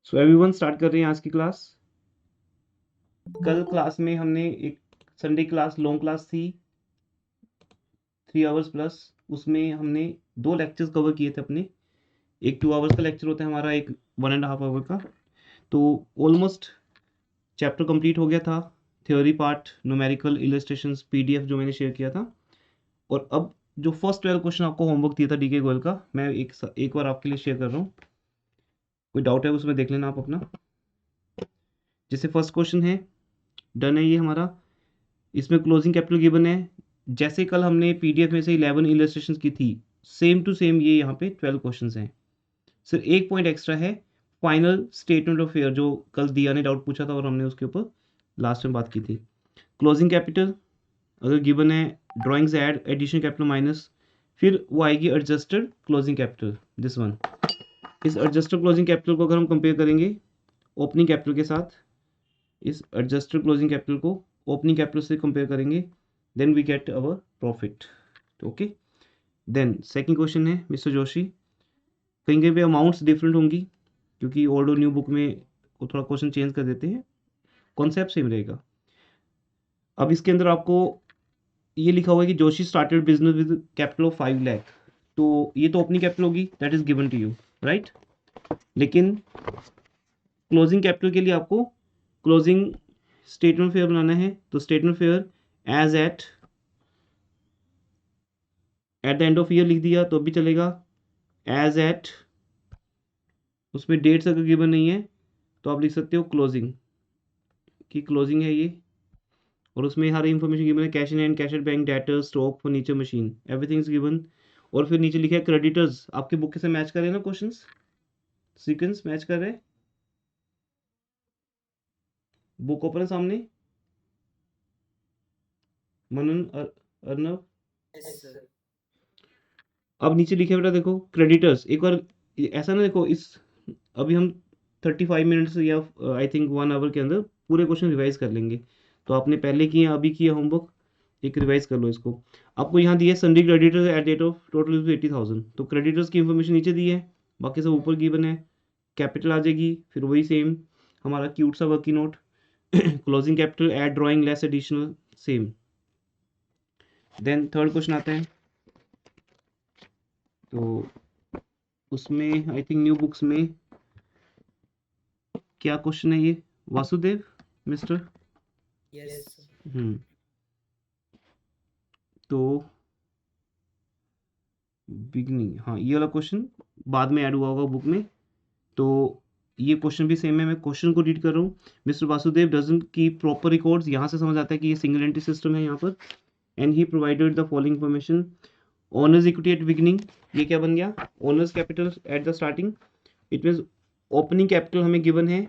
So everyone start कर रहे हैं आज की क्लास। कल क्लास में हमने एक संडे क्लास लॉन्ग क्लास थी 3 आवर्स प्लस। उसमें हमने 2 लेक्चर्स कवर किए थे अपने। एक 2 आवर्स का लेक्चर होता है हमारा, एक 1.5 आवर का। तो ऑलमोस्ट चैप्टर कंप्लीट हो गया था। Theory part, numerical illustrations, PDF जो मैंने शेयर किया था। और अब जो फर्स्ट 12 क्वेश्चन आपको होमवर्क दिया था डीके गोयल का, मैं एक बार आपके लिए शेयर कर रहा हूँ। कोई डाउट है उसमें देख लेना आप अपना। जैसे फर्स्ट क्वेश्चन है, डन है ये हमारा। इसमें क्लोजिंग कैपिटल गिवन है। जैसे कल हमने पीडीएफ में से 11 इलस्ट्रेशंस की थी, सेम टू सेम ये यहाँ पे 12 क्वेश्चंस हैं। सिर्फ एक पॉइंट एक्स्ट्रा है, फाइनल स्टेटमेंट ऑफ फेयर, जो कल दिया ने डाउट पूछा था और हमने उसके ऊपर लास्ट में बात की थी। क्लोजिंग कैपिटल अगर गिवन है, drawings add addition capital minus, फिर वो आएगी adjusted closing capital, this one. इस एडजस्टेड क्लोजिंग कैपिटल को अगर हम कंपेयर करेंगे ओपनिंग कैपिटल के साथ, इस एडजस्टेड क्लोजिंग कैपिटल को ओपनिंग कैपिटल से कंपेयर करेंगे, then we get our profit. Okay, then second question है मिस्टर जोशी। कहीं कहीं पे अमाउंट्स डिफरेंट होंगी क्योंकि ओल्ड और न्यू बुक में वो थोड़ा क्वेश्चन चेंज कर देते हैं, कॉन्सेप्ट सेम रहेगा। अब इसके अंदर आपको ये लिखा हुआ है कि Joshi started business with capital of 5 lakh. तो ये तो ओपनिंग कैपिटल होगी, that is given to you, right. लेकिन क्लोजिंग कैपिटल के लिए आपको क्लोजिंग स्टेटमेंट फेयर बनाना है। तो statement fair as at the end of year लिख दिया तो भी चलेगा। एज एट, उसमें डेट्स अगर गिवन नहीं है तो आप लिख सकते हो क्लोजिंग की, क्लोजिंग है ये। और उसमें हर इंफॉर्मेशन गिवन है, cash in hand, cash at bank, debtor, stock, furniture, machine, everything is given. और फिर नीचे लिखा है क्रेडिटर्स। आपके बुक से मैच कर रहे हैं ना क्वेश्चंस, सीक्वेंस मैच कर रहे हैं। बुक ओपन है सामने, मनन अर्नव। अब नीचे लिखे बेटा देखो क्रेडिटर्स, एक बार ऐसा ना देखो, इस अभी हम 35 मिनट्स या आई थिंक 1 आवर के अंदर पूरे क्वेश्चन रिवाइज कर लेंगे। तो आपने पहले किए, अभी किया होमवर्क, एक रिवाइज कर लो इसको। आपको यहाँ दिया है sundry creditors at date of total 80,000। तो क्रेडिटर्स की इन्फॉर्मेशन नीचे दी है, बाकी सब ऊपर गिवन है। कैपिटल आ जाएगी, फिर वही सेम हमारा क्यूट सा working note. Closing capital add drawing less additional, same. Then third question आता है, तो उसमें आई थिंक न्यू बुक्स में क्या क्वेश्चन है ये, वासुदेव मिस्टर? तो बिगनिंग, हाँ ये वाला क्वेश्चन बाद में ऐड हुआ होगा बुक में। तो ये क्वेश्चन भी सेम है, मैं क्वेश्चन को रीड कर रहा हूँ। Mister Vasudev doesn't keep proper records, यहाँ से समझ आता है कि ये सिंगल एंट्री सिस्टम है यहाँ पर। And he provided the following information. Owners equity at beginning, ये क्या बन गया, owners capital at the starting. It means opening capital हमें गिवन है,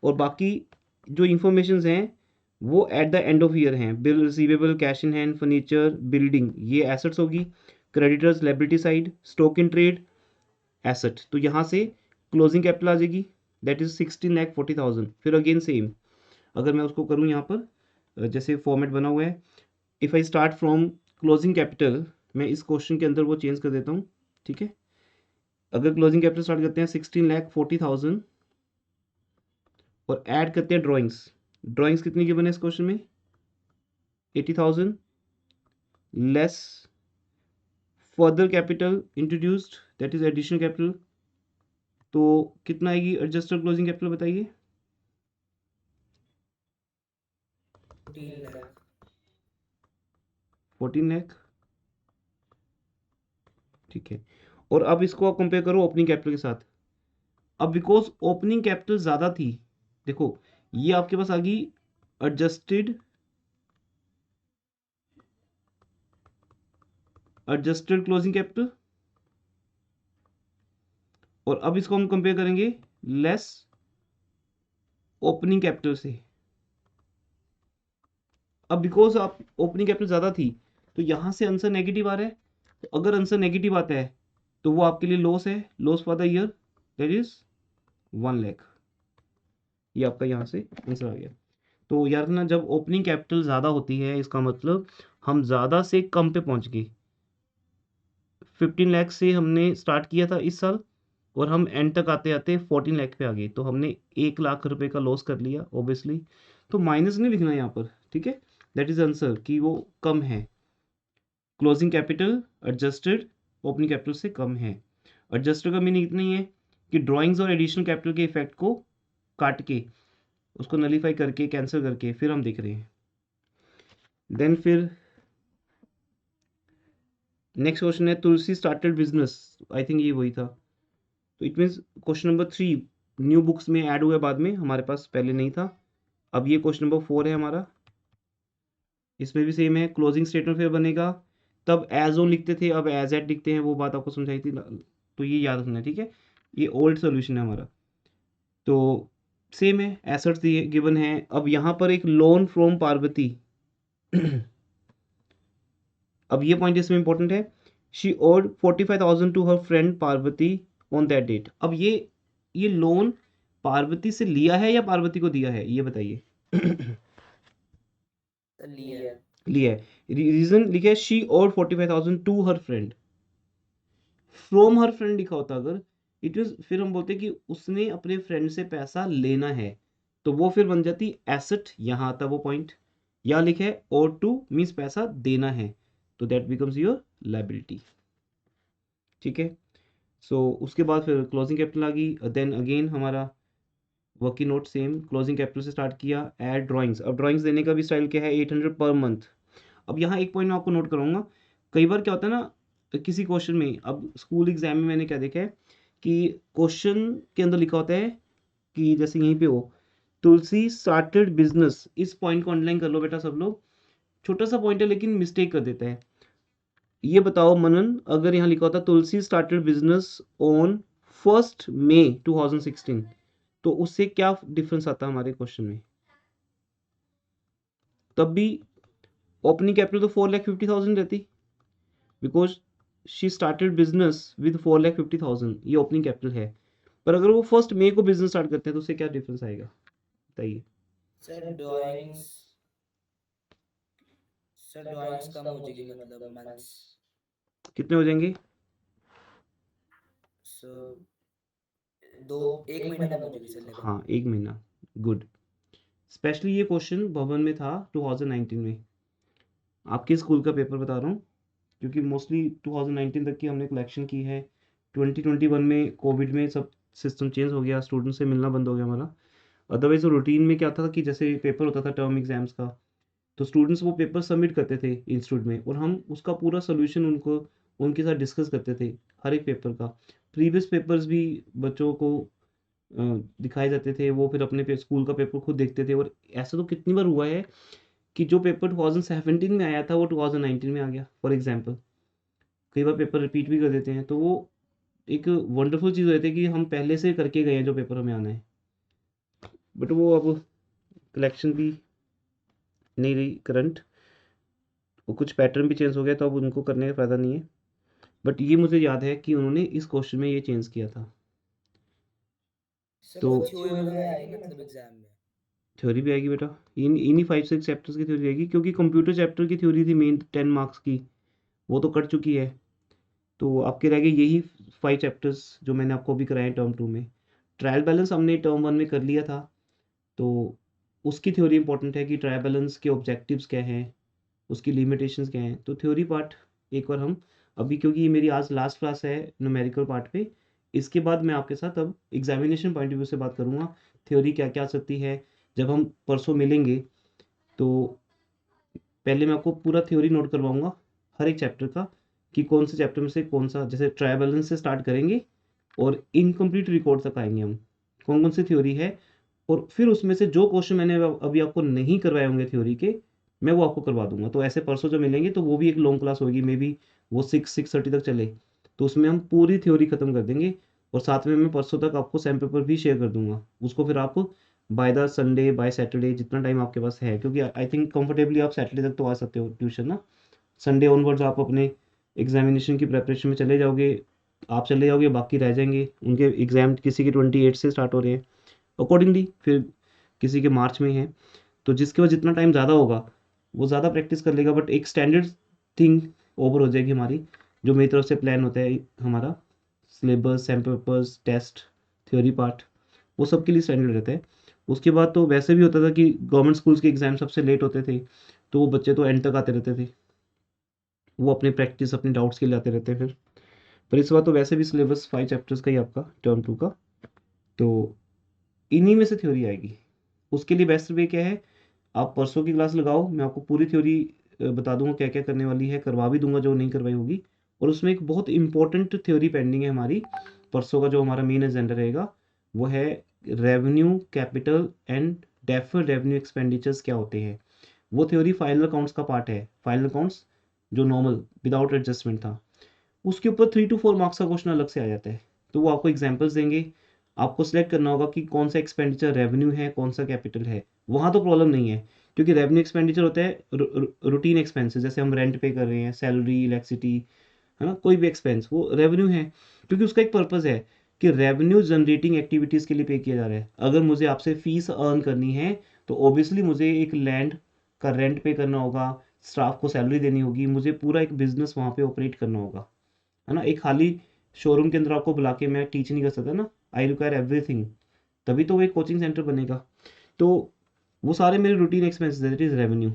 और बाकी जो इंफॉर्मेशन हैं वो at the end of year हैं। Bill receivable, cash in hand, furniture, building, ये एसेट्स होगी। Creditors liability side, stock in trade asset. तो यहाँ से क्लोजिंग कैपिटल आ जाएगी, दैट इज 16,40,000। फिर अगेन सेम, अगर मैं उसको करूँ यहाँ पर जैसे फॉर्मेट बना हुआ है, if I start from closing capital, मैं इस क्वेश्चन के अंदर वो चेंज कर देता हूँ, ठीक है। अगर क्लोजिंग कैपिटल स्टार्ट करते हैं 16,40,000 और ऐड करते हैं ड्राइंग्स। ड्राइंग्स कितनी गिवन है इस क्वेश्चन में, 80,000 less further capital introduced, that is additional capital. तो कितना आएगी एडजस्टेड क्लोजिंग कैपिटल बताइए? 14 लाख, ठीक है। और अब इसको आप कंपेयर करो ओपनिंग कैपिटल के साथ। अब बिकॉज ओपनिंग कैपिटल ज़्यादा थी, देखो ये आपके पास आ गई एडजस्टेड क्लोजिंग कैपिटल, और अब इसको हम कंपेयर करेंगे लेस ओपनिंग कैपिटल से। अब बिकॉज आप ओपनिंग कैपिटल ज़्यादा थी तो यहाँ से आंसर नेगेटिव आ रहा है। तो अगर आंसर नेगेटिव आता है तो वो आपके लिए लॉस है, loss for the year, that is 1 lakh. ये आपका यहाँ से आंसर आ गया। तो यार ना, जब ओपनिंग कैपिटल ज़्यादा होती है इसका मतलब हम ज़्यादा से कम पे पहुँच गए। 15 लाख से हमने स्टार्ट किया था इस साल, और हम एंड तक आते आते 14 लाख पे आ गए, तो हमने 1 लाख रुपए का लॉस कर लिया ऑब्वियसली। तो माइनस नहीं लिखना यहाँ पर, ठीक है, दैट इज आंसर कि वो कम है। Closing capital adjusted opening capital से कम है। एडजस्टेड का मीनिंग इतना ही है कि ड्राइंग्स और एडिशनल कैपिटल के इफेक्ट को काट के, उसको नलीफाई करके, कैंसिल करके फिर हम देख रहे हैं। देन फिर नेक्स्ट क्वेश्चन है, तुलसी स्टार्टेड बिजनेस, आई थिंक ये वही था। तो it means question number 3 new books में ऐड हुआ बाद में, हमारे पास पहले नहीं था। अब ये क्वेश्चन नंबर 4 है हमारा, इसमें भी सेम है, क्लोजिंग स्टेटमेंट फिर बनेगा, तब एज ऑन लिखते थे, अब एज एट लिखते हैं, वो बात आपको समझाई थी, तो ये याद रखना है, ठीक है। ये ओल्ड सोल्यूशन है हमारा। तो सेम है, एसेट्स दिए गिवन है। अब यहाँ पर एक लोन फ्रॉम पार्वती अब ये पॉइंट इसमें इंपॉर्टेंट है, she owed 45,000 to her friend Parvati on that date. अब ये लोन पार्वती से लिया है या पार्वती को दिया है, ये बताइए। लिया लिया है। रीजन लिखा है, she owed 45,000 to her friend. From her friend लिखा होता अगर, इट मीन फिर हम बोलते कि उसने अपने फ्रेंड से पैसा लेना है, तो वो फिर बन जाती एसेट, यहाँ आता वो पॉइंट। या लिखे है और टू मीन्स पैसा देना है, तो दैट बिकम्स योर लाइबिलिटी, ठीक है। सो उसके बाद फिर क्लोजिंग कैपिटल आ गई। देन अगेन हमारा working note same, closing capital से स्टार्ट किया, एड ड्राइंग्स। अब ड्राइंग्स देने का भी स्टाइल क्या है, 800 पर मंथ। अब यहाँ एक पॉइंट मैं आपको नोट कराऊंगा, कई बार क्या होता है ना किसी क्वेश्चन में, अब स्कूल एग्जाम में मैंने क्या देखा है कि क्वेश्चन के अंदर लिखा होता है कि जैसे यहीं पे हो, तुलसी स्टार्टेड बिजनेस, इस पॉइंट को अंडरलाइन कर लो बेटा सब लोग, छोटा सा पॉइंट है लेकिन मिस्टेक कर देता है। ये बताओ मनन, अगर यहाँ लिखा होता तुलसी स्टार्टेड बिजनेस ऑन 1 मई 2016, तो उससे क्या डिफरेंस आता हमारे क्वेश्चन में। तब भी ओपनिंग कैपिटल तो 4,50,000 रहती, because she started business with 4,50,000, ये ओपनिंग कैपिटल है। पर अगर वो 1 मई को बिजनेस स्टार्ट करते हैं तो उससे क्या डिफरेंस आएगा बताइए। सर ड्राइंग्स सर ड्राइंग्स कम हो जाएगी, मतलब मंथ्स। कितने हो जाएंगे। सो दो, एक महीना कम हो जाएगी सर लेकिन। हाँ 1 महीना, गुड। स्पेशली ये क्वेश्चन भवन में था 2019 में, आपके स्कूल का पेपर बता रहा हूँ, क्योंकि मोस्टली 2019 तक की हमने कलेक्शन की है। 2021 में कोविड में सब सिस्टम चेंज हो गया, स्टूडेंट से मिलना बंद हो गया हमारा। अदरवाइज रूटीन में क्या था कि जैसे पेपर होता था टर्म एग्जाम्स का, तो स्टूडेंट्स वो पेपर सबमिट करते थे इंस्टीट्यूट में, और हम उसका पूरा सोल्यूशन उनको उनके साथ डिस्कस करते थे, हर एक पेपर का। प्रीवियस पेपर्स भी बच्चों को दिखाए जाते थे, वो फिर अपने स्कूल का पेपर खुद देखते थे। और ऐसा तो कितनी बार हुआ है कि जो पेपर 2017 में आया था वो 2019 में आ गया, फॉर एग्जाम्पल। कई बार पेपर रिपीट भी कर देते हैं, तो वो एक वंडरफुल चीज़ हो जाती है कि हम पहले से करके गए हैं जो पेपर हमें आना है। बट वो अब कलेक्शन भी नहीं रही करंट, वो कुछ पैटर्न भी चेंज हो गया, तो अब उनको करने का फ़ायदा नहीं है। बट ये मुझे याद है कि उन्होंने इस क्वेश्चन में ये चेंज किया था। सर तो वो थ्योरी भी आएगी ना मतलब एग्जाम में। थ्योरी भी आएगी बेटा, इन्हीं 5-6 चैप्टर्स की थ्योरी आएगी, क्योंकि कंप्यूटर चैप्टर की थ्योरी थी मेन 10 मार्क्स की, वो तो कट चुकी है। तो आपके रह गए यही 5 चैप्टर्स जो मैंने आपको अभी कराए टर्म 2 में। ट्रायल बैलेंस हमने टर्म 1 में कर लिया था, तो उसकी थ्योरी इंपॉर्टेंट है कि ट्रायल बैलेंस के ऑब्जेक्टिव्स क्या हैं, उसकी लिमिटेशंस क्या हैं। तो थ्योरी पार्ट एक बार हम अभी, क्योंकि ये मेरी आज लास्ट क्लास है न्यूमेरिकल पार्ट पे, इसके बाद मैं आपके साथ अब एग्जामिनेशन पॉइंट ऑफ व्यू से बात करूँगा, थ्योरी क्या क्या आ सकती है। जब हम परसों मिलेंगे तो पहले मैं आपको पूरा थ्योरी नोट करवाऊंगा हर एक चैप्टर का, कि कौन से चैप्टर में से कौन सा, जैसे ट्रायल बैलेंस से स्टार्ट करेंगे और इनकम्प्लीट रिकॉर्ड तक आएंगे हम, कौन कौन सी थ्योरी है। और फिर उसमें से जो क्वेश्चन मैंने अभी आपको नहीं करवाए होंगे थ्योरी के, मैं वो आपको करवा दूंगा। तो ऐसे परसों जो मिलेंगे तो वो भी एक लॉन्ग क्लास होगी, मे बी वो 6-6:30 तक चले, तो उसमें हम पूरी थ्योरी खत्म कर देंगे। और साथ में मैं परसों तक आपको सैम पेपर भी शेयर कर दूंगा, उसको फिर आप by the Sunday by Saturday जितना टाइम आपके पास है, क्योंकि आई थिंक कंफर्टेबली आप सैटरडे तक तो आ सकते हो ट्यूशन ना, संडे ऑनवर्ड्स आप अपने एग्जामिनेशन की प्रिपरेशन में चले जाओगे, आप चले जाओगे, बाकी रह जाएंगे। उनके एग्ज़ाम किसी के 28 से स्टार्ट हो रहे हैं अकॉर्डिंगली, फिर किसी के मार्च में है, तो जिसके पास जितना टाइम ज़्यादा होगा वो ज़्यादा प्रैक्टिस कर लेगा। बट एक स्टैंडर्ड थिंग ओवर हो जाएगी हमारी, जो मेरी तरफ से प्लान होता है हमारा syllabus, sample papers, test, theory part, वो सबके लिए स्टैंडर्ड रहता है। उसके बाद तो वैसे भी होता था कि गवर्नमेंट स्कूल्स के एग्ज़ाम सबसे लेट होते थे, तो वो बच्चे तो एंड तक आते रहते थे, वो अपनी प्रैक्टिस, अपने डाउट्स के लिए आते रहते हैं फिर। पर इस बार तो वैसे भी सिलेबस 5 चैप्टर्स का ही आपका टर्म 2 का, तो इन्हीं में से थ्योरी आएगी। उसके लिए बेस्ट वे क्या है, आप परसों की क्लास लगाओ, मैं आपको पूरी थ्योरी बता दूंगा क्या क्या करने वाली है, करवा भी दूंगा जो नहीं करवाई होगी। और उसमें एक बहुत इंपॉर्टेंट थ्योरी पेंडिंग है हमारी, परसों का जो हमारा मेन एजेंडा रहेगा वो है revenue, capital and deferred revenue expenditures क्या होते हैं। वो थ्योरी फाइनल अकाउंट्स का पार्ट है, फाइनल अकाउंट्स जो नॉर्मल विदाउट एडजस्टमेंट था, उसके ऊपर 3 to 4 मार्क्स का क्वेश्चन अलग से आ जाता है। तो वो आपको एग्जाम्पल्स देंगे, आपको सेलेक्ट करना होगा कि कौन सा एक्सपेंडिचर रेवेन्यू है, कौन सा कैपिटल है। वहाँ तो प्रॉब्लम नहीं है, क्योंकि रेवेन्यू एक्सपेंडिचर होता है रूटीन एक्सपेंसेस, जैसे हम रेंट पे कर रहे हैं, सैलरी, इलेक्ट्रिसिटी, है ना, कोई भी एक्सपेंस वो रेवेन्यू है, क्योंकि उसका एक पर्पज़ है कि रेवेन्यू जनरेटिंग एक्टिविटीज़ के लिए पे किया जा रहा है। अगर मुझे आपसे फीस अर्न करनी है तो ऑब्वियसली मुझे एक लैंड का रेंट पे करना होगा, स्टाफ को सैलरी देनी होगी, मुझे पूरा एक बिजनेस वहाँ पे ऑपरेट करना होगा, है ना। एक खाली शोरूम के अंदर आपको बुला के मैं टीच नहीं कर सकता ना, आई रिक्वायर एवरीथिंग, तभी तो वो एक कोचिंग सेंटर बनेगा। तो वो सारे मेरे routine expenses that is revenue,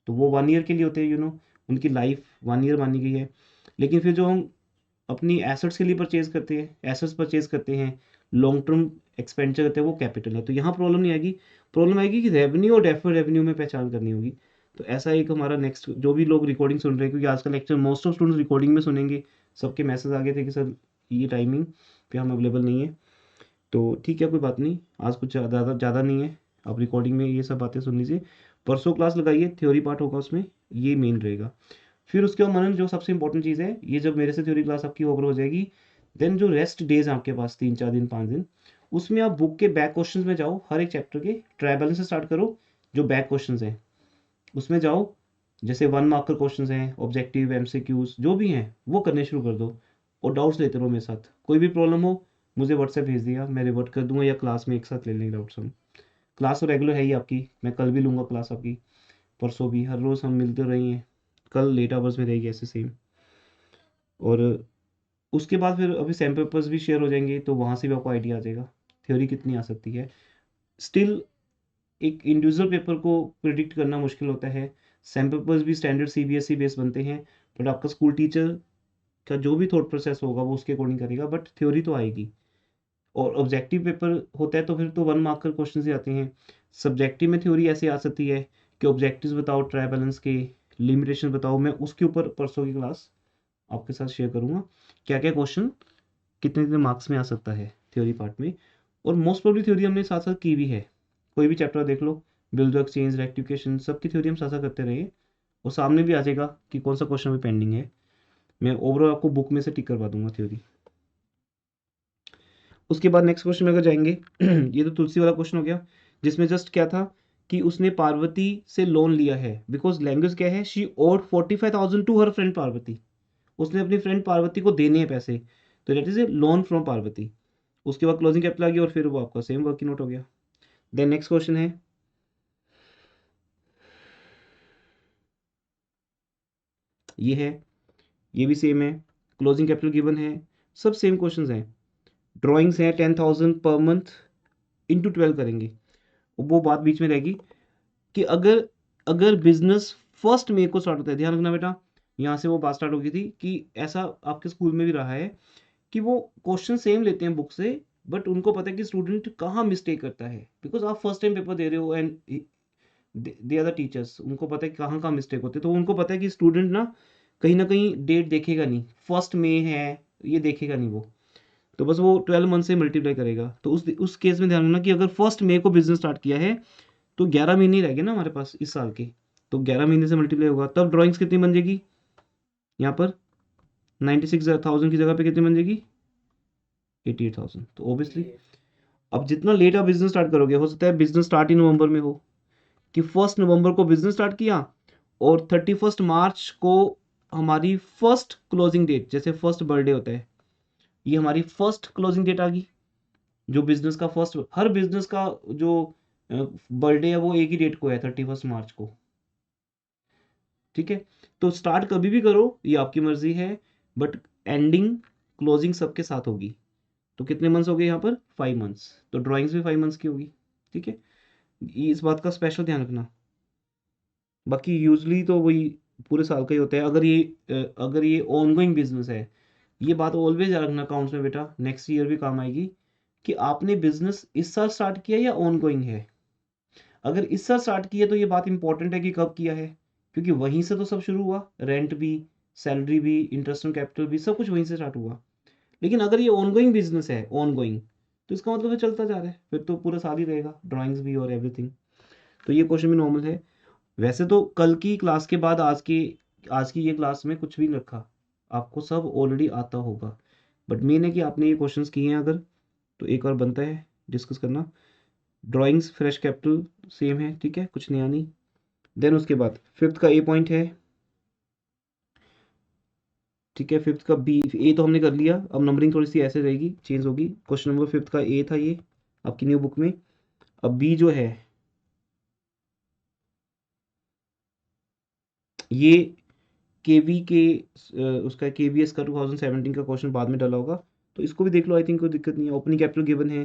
तो वो 1 ईयर के लिए होते हैं, उनकी लाइफ 1 ईयर मानी गई है। लेकिन फिर जो हम अपनी एसेट्स के लिए परचेज करते हैं, एसेट्स परचेज करते हैं, लॉन्ग टर्म एक्सपेंडिचर करते हैं, वो कैपिटल है। तो यहाँ प्रॉब्लम नहीं आएगी, प्रॉब्लम आएगी कि रेवेन्यू और डेफर्ड रेवेन्यू में पहचान करनी होगी। तो ऐसा एक हमारा नेक्स्ट, जो भी लोग रिकॉर्डिंग सुन रहे हैं, क्योंकि आजकल lecture most of students recording में सुनेंगे, सबके मैसेज आ गए थे कि सर ये टाइमिंग पे हम अवेलेबल नहीं है, तो ठीक है, कोई बात नहीं, आज कुछ ज़्यादा ज़्यादा नहीं है, आप रिकॉर्डिंग में ये सब बातें सुन लीजिए। परसों क्लास लगाइए, थ्योरी पार्ट होगा उसमें, ये मेन रहेगा। फिर उसके बाद मनन, जो सबसे इंपॉर्टेंट चीज़ है, ये जब मेरे से थ्योरी क्लास आपकी ओवर हो जाएगी, देन जो रेस्ट डेज आपके पास 3-4 दिन 5 दिन, उसमें आप बुक के बैक क्वेश्चंस में जाओ, हर एक चैप्टर के ट्राई बैलेंस से स्टार्ट करो, जो बैक क्वेश्चंस हैं उसमें जाओ, जैसे 1 मार्कर क्वेश्चंस हैं, ऑब्जेक्टिव, एमसीक्यूज जो भी हैं वो करने शुरू कर दो, और डाउट्स लेते रहो मेरे साथ। कोई भी प्रॉब्लम हो मुझे व्हाट्सएप भेज दिया, मैं रिवर्ट कर दूंगा, या क्लास में एक साथ ले लेंगे डाउट्स हम। क्लास तो रेगुलर है ही आपकी, मैं कल भी लूँगा क्लास आपकी, परसों भी, हर रोज़ हम मिलते रही हैं, कल लेट आवर्स में रहेगी ऐसे सेम। और उसके बाद फिर अभी सैम पेपर्स भी शेयर हो जाएंगे, तो वहाँ से भी आपको आइडिया आ जाएगा थ्योरी कितनी आ सकती है। स्टिल एक इंडिविजुअल पेपर को प्रिडिक्ट करना मुश्किल होता है, सैम पेपर्स भी स्टैंडर्ड सीबीएसई बेस बनते हैं, बट आपका स्कूल टीचर का जो भी थॉट प्रोसेस होगा वो उसके अकॉर्डिंग करेगा, बट थ्योरी तो आएगी। और ऑब्जेक्टिव पेपर होता है तो फिर तो 1 मार्कर क्वेश्चन ही आते हैं। सब्जेक्टिव में थ्योरी ऐसे आ सकती है कि ऑब्जेक्टिव्स बताओ, ट्राई बैलेंस के लिमिटेशन बताओ, मैं उसके ऊपर परसों की क्लास आपके साथ शेयर करूँगा, क्या क्या क्वेश्चन कितने कितने मार्क्स में आ सकता है थ्योरी पार्ट में। और मोस्ट प्रोबेबली थ्योरी हमने साथ साथ की भी है, कोई भी चैप्टर देख लो, बिल ऑफ एक्सचेंज, रेक्टिफिकेशन, सबकी थ्योरी हम साथ साथ करते रहिए, और सामने भी आ जाएगा कि कौन सा क्वेश्चन अभी पेंडिंग है, मैं ओवरऑल आपको बुक में से टिक करवा दूंगा थ्योरी। उसके बाद नेक्स्ट क्वेश्चन में अगर जाएंगे ये तो तुलसी वाला क्वेश्चन हो गया, जिसमें जस्ट क्या था कि उसने पार्वती से लोन लिया है, बिकॉज लैंग्वेज क्या है, she owed 45,000 to her friend Parvati, उसने अपनी फ्रेंड पार्वती को देने हैं पैसे, तो that is a loan from Parvati. उसके बाद क्लोजिंग कैपिटल आ गया, और फिर वो आपका सेम वर्किंग नोट हो गया। देन नेक्स्ट क्वेश्चन है, ये है, ये भी सेम है, क्लोजिंग कैपिटल गिवन है, सब सेम क्वेश्चंस हैं। ड्राइंग्स हैं 10,000 पर मंथ इंटू 12 करेंगे। वो बात बीच में रहेगी कि अगर अगर बिजनेस 1 मई को स्टार्ट होता है, ध्यान रखना बेटा, यहाँ से वो बात स्टार्ट हो गई थी कि ऐसा आपके स्कूल में भी रहा है कि वो क्वेश्चन सेम लेते हैं बुक से, बट उनको पता है कि स्टूडेंट कहाँ मिस्टेक करता है, बिकॉज आप फर्स्ट टाइम पेपर दे रहे हो, and they are the teachers, उनको पता है कि कहाँ कहाँ मिस्टेक होते हैं, तो उनको पता है कि स्टूडेंट ना कहीं डेट देखेगा नहीं, 1 मई है ये देखेगा नहीं वो, तो बस वो 12 मंथ से मल्टीप्लाई करेगा। तो उस केस में ध्यान रखना कि अगर 1 मई को बिजनेस स्टार्ट किया है तो 11 महीने ही रह गए ना हमारे पास इस साल के, तो 11 महीने से मल्टीप्लाई होगा, तब ड्राइंग्स कितनी बन जाएगी, यहाँ पर 96,000 की जगह पे कितनी बन जाएगी, 88,000। तो ऑब्वियसली अब जितना लेट आप बिजनेस स्टार्ट करोगे, हो सकता है बिजनेस स्टार्ट ही नवंबर में हो, कि 1 नवंबर को बिजनेस स्टार्ट किया और 31 मार्च को हमारी फर्स्ट क्लोजिंग डेट, जैसे फर्स्ट बर्थडे होता है, ये हमारी फर्स्ट क्लोजिंग डेट आ गई। जो बिजनेस का फर्स्ट, हर बिजनेस का जो बर्थडे है वो एक ही डेट को है, 31 मार्च को, ठीक है। तो स्टार्ट कभी भी करो, ये आपकी मर्जी है, बट एंडिंग क्लोजिंग सबके साथ होगी। तो कितने मंथ्स हो गए यहाँ पर? 5 मंथ्स। तो ड्राइंग्स भी 5 मंथ्स की होगी। ठीक है, इस बात का स्पेशल ध्यान रखना। बाकी यूजली तो वही पूरे साल का ही होता है। अगर ये ऑनगोइंग बिजनेस है, ये बात ऑलवेज याद रखना अकाउंट्स में बेटा, नेक्स्ट ईयर भी काम आएगी, कि आपने बिजनेस इस साल स्टार्ट किया या ऑनगोइंग है। अगर इस साल स्टार्ट किया तो ये बात इंपॉर्टेंट है कि कब किया है, क्योंकि वहीं से तो सब शुरू हुआ, रेंट भी, सैलरी भी, इंटरेस्ट ऑन कैपिटल भी, सब कुछ वहीं से स्टार्ट हुआ। लेकिन अगर ये ऑनगोइंग बिजनेस है, ऑनगोइंग, तो इसका मतलब है चलता जा रहा है, फिर तो पूरा साल ही रहेगा, ड्राइंग्स भी और एवरीथिंग। तो ये क्वेश्चन भी नॉर्मल है। वैसे तो कल की क्लास के बाद आज की ये क्लास में कुछ भी नहीं रखा, आपको सब ऑलरेडी आता होगा, बट मेन है कि आपने ये क्वेश्चंस किए हैं अगर, तो एक और बनता है डिस्कस करना। ड्राइंग्स फ्रेश कैपिटल सेम है, ठीक है, कुछ नया नहीं। देन उसके बाद फिफ्थ का ए पॉइंट है, ठीक है, फिफ्थ का बी, ए तो हमने कर लिया, अब नंबरिंग थोड़ी सी ऐसे रहेगी, चेंज होगी। क्वेश्चन नंबर फिफ्थ का ए था ये आपकी न्यू बुक में। अब बी जो है ये केवी के उसका केवीएस का 2017 का क्वेश्चन बाद में डाला होगा, तो इसको भी देख लो, आई थिंक कोई दिक्कत नहीं है। ओपनिंग कैपिटल गिवन है,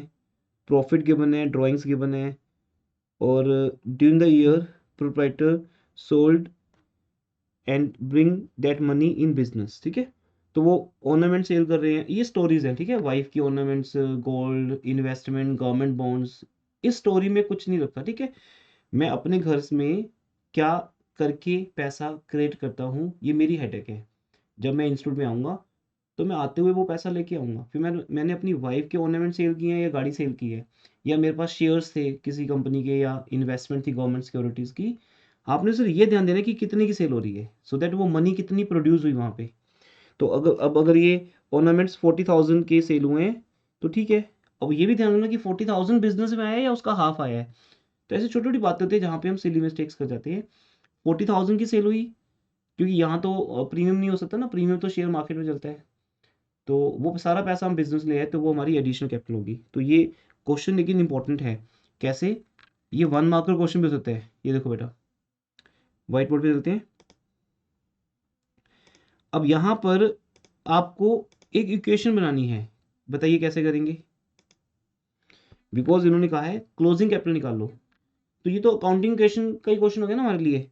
प्रॉफिट गिवन है, ड्राइंग्स गिवन है, और during the year proprietor sold and bring that money in business, ठीक है। तो वो ऑर्नामेंट सेल कर रहे हैं, ये स्टोरीज हैं, ठीक है, वाइफ की ornaments, gold, investment, government bonds, इस स्टोरी में कुछ नहीं रखता, ठीक है। मैं अपने घर में क्या करके पैसा क्रिएट करता हूँ, ये मेरी हेडेक है। जब मैं इंस्टीट्यूट में आऊँगा तो मैं आते हुए वो पैसा लेके आऊँगा, फिर मैंने अपनी वाइफ के ऑर्नामेंट सेल किए हैं या गाड़ी सेल की है, या मेरे पास शेयर्स थे किसी कंपनी के, या इन्वेस्टमेंट थी गवर्नमेंट सिक्योरिटीज़ की। आपने सिर्फ ये ध्यान देना है कि कितने की सेल हो रही है, सो दैट वो मनी कितनी प्रोड्यूस हुई वहाँ पे। तो अगर ये ऑर्नामेंट्स 40,000 के सेल हुए हैं तो ठीक है। अब ये भी ध्यान रखना कि 40,000 बिजनेस में आया है या उसका हाफ आया है। तो ऐसे छोटी छोटी बातें होती है जहाँ पे हम सिली मिस्टेक्स कर जाते हैं। 40,000 की सेल हुई, क्योंकि यहाँ तो प्रीमियम नहीं हो सकता ना, प्रीमियम तो शेयर मार्केट में चलता है, तो वो सारा पैसा हम बिजनेस ले आए तो वो हमारी एडिशनल कैपिटल होगी। तो ये क्वेश्चन लेकिन इंपॉर्टेंट है। कैसे? ये 1 मार्कर क्वेश्चन भी हो सकता है। ये देखो बेटा, व्हाइट बोर्ड पे चलते हैं। अब यहाँ पर आपको एक इक्वेशन बनानी है, बताइए कैसे करेंगे। बिकॉज इन्होंने कहा है क्लोजिंग कैपिटल निकाल लो, तो ये तो अकाउंटिंग क्वेश्चन का ही क्वेश्चन हो गया ना हमारे लिए,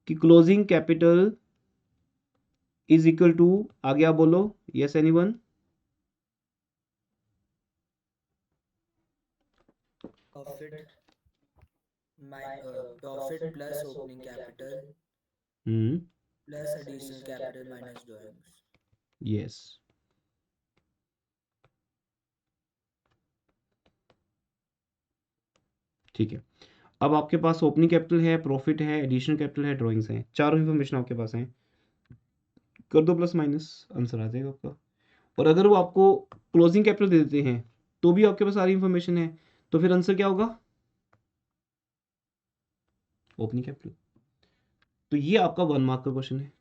कि closing capital is equal to, आगे आप बोलो, yes anyone? Profit plus opening capital plus additional capital minus drawings. Yes. ठीक है, अब आपके पास ओपनिंग कैपिटल है, प्रॉफिट है, एडिशनल कैपिटल है, ड्राइंग्स हैं, चारों इन्फॉर्मेशन आपके पास हैं। कर दो प्लस माइनस, आंसर आ जाएगा आपका। और अगर वो आपको क्लोजिंग कैपिटल दे देते हैं तो भी आपके पास सारी इन्फॉर्मेशन है, तो फिर आंसर क्या होगा? Opening capital. तो ये आपका 1 मार्क का क्वेश्चन है।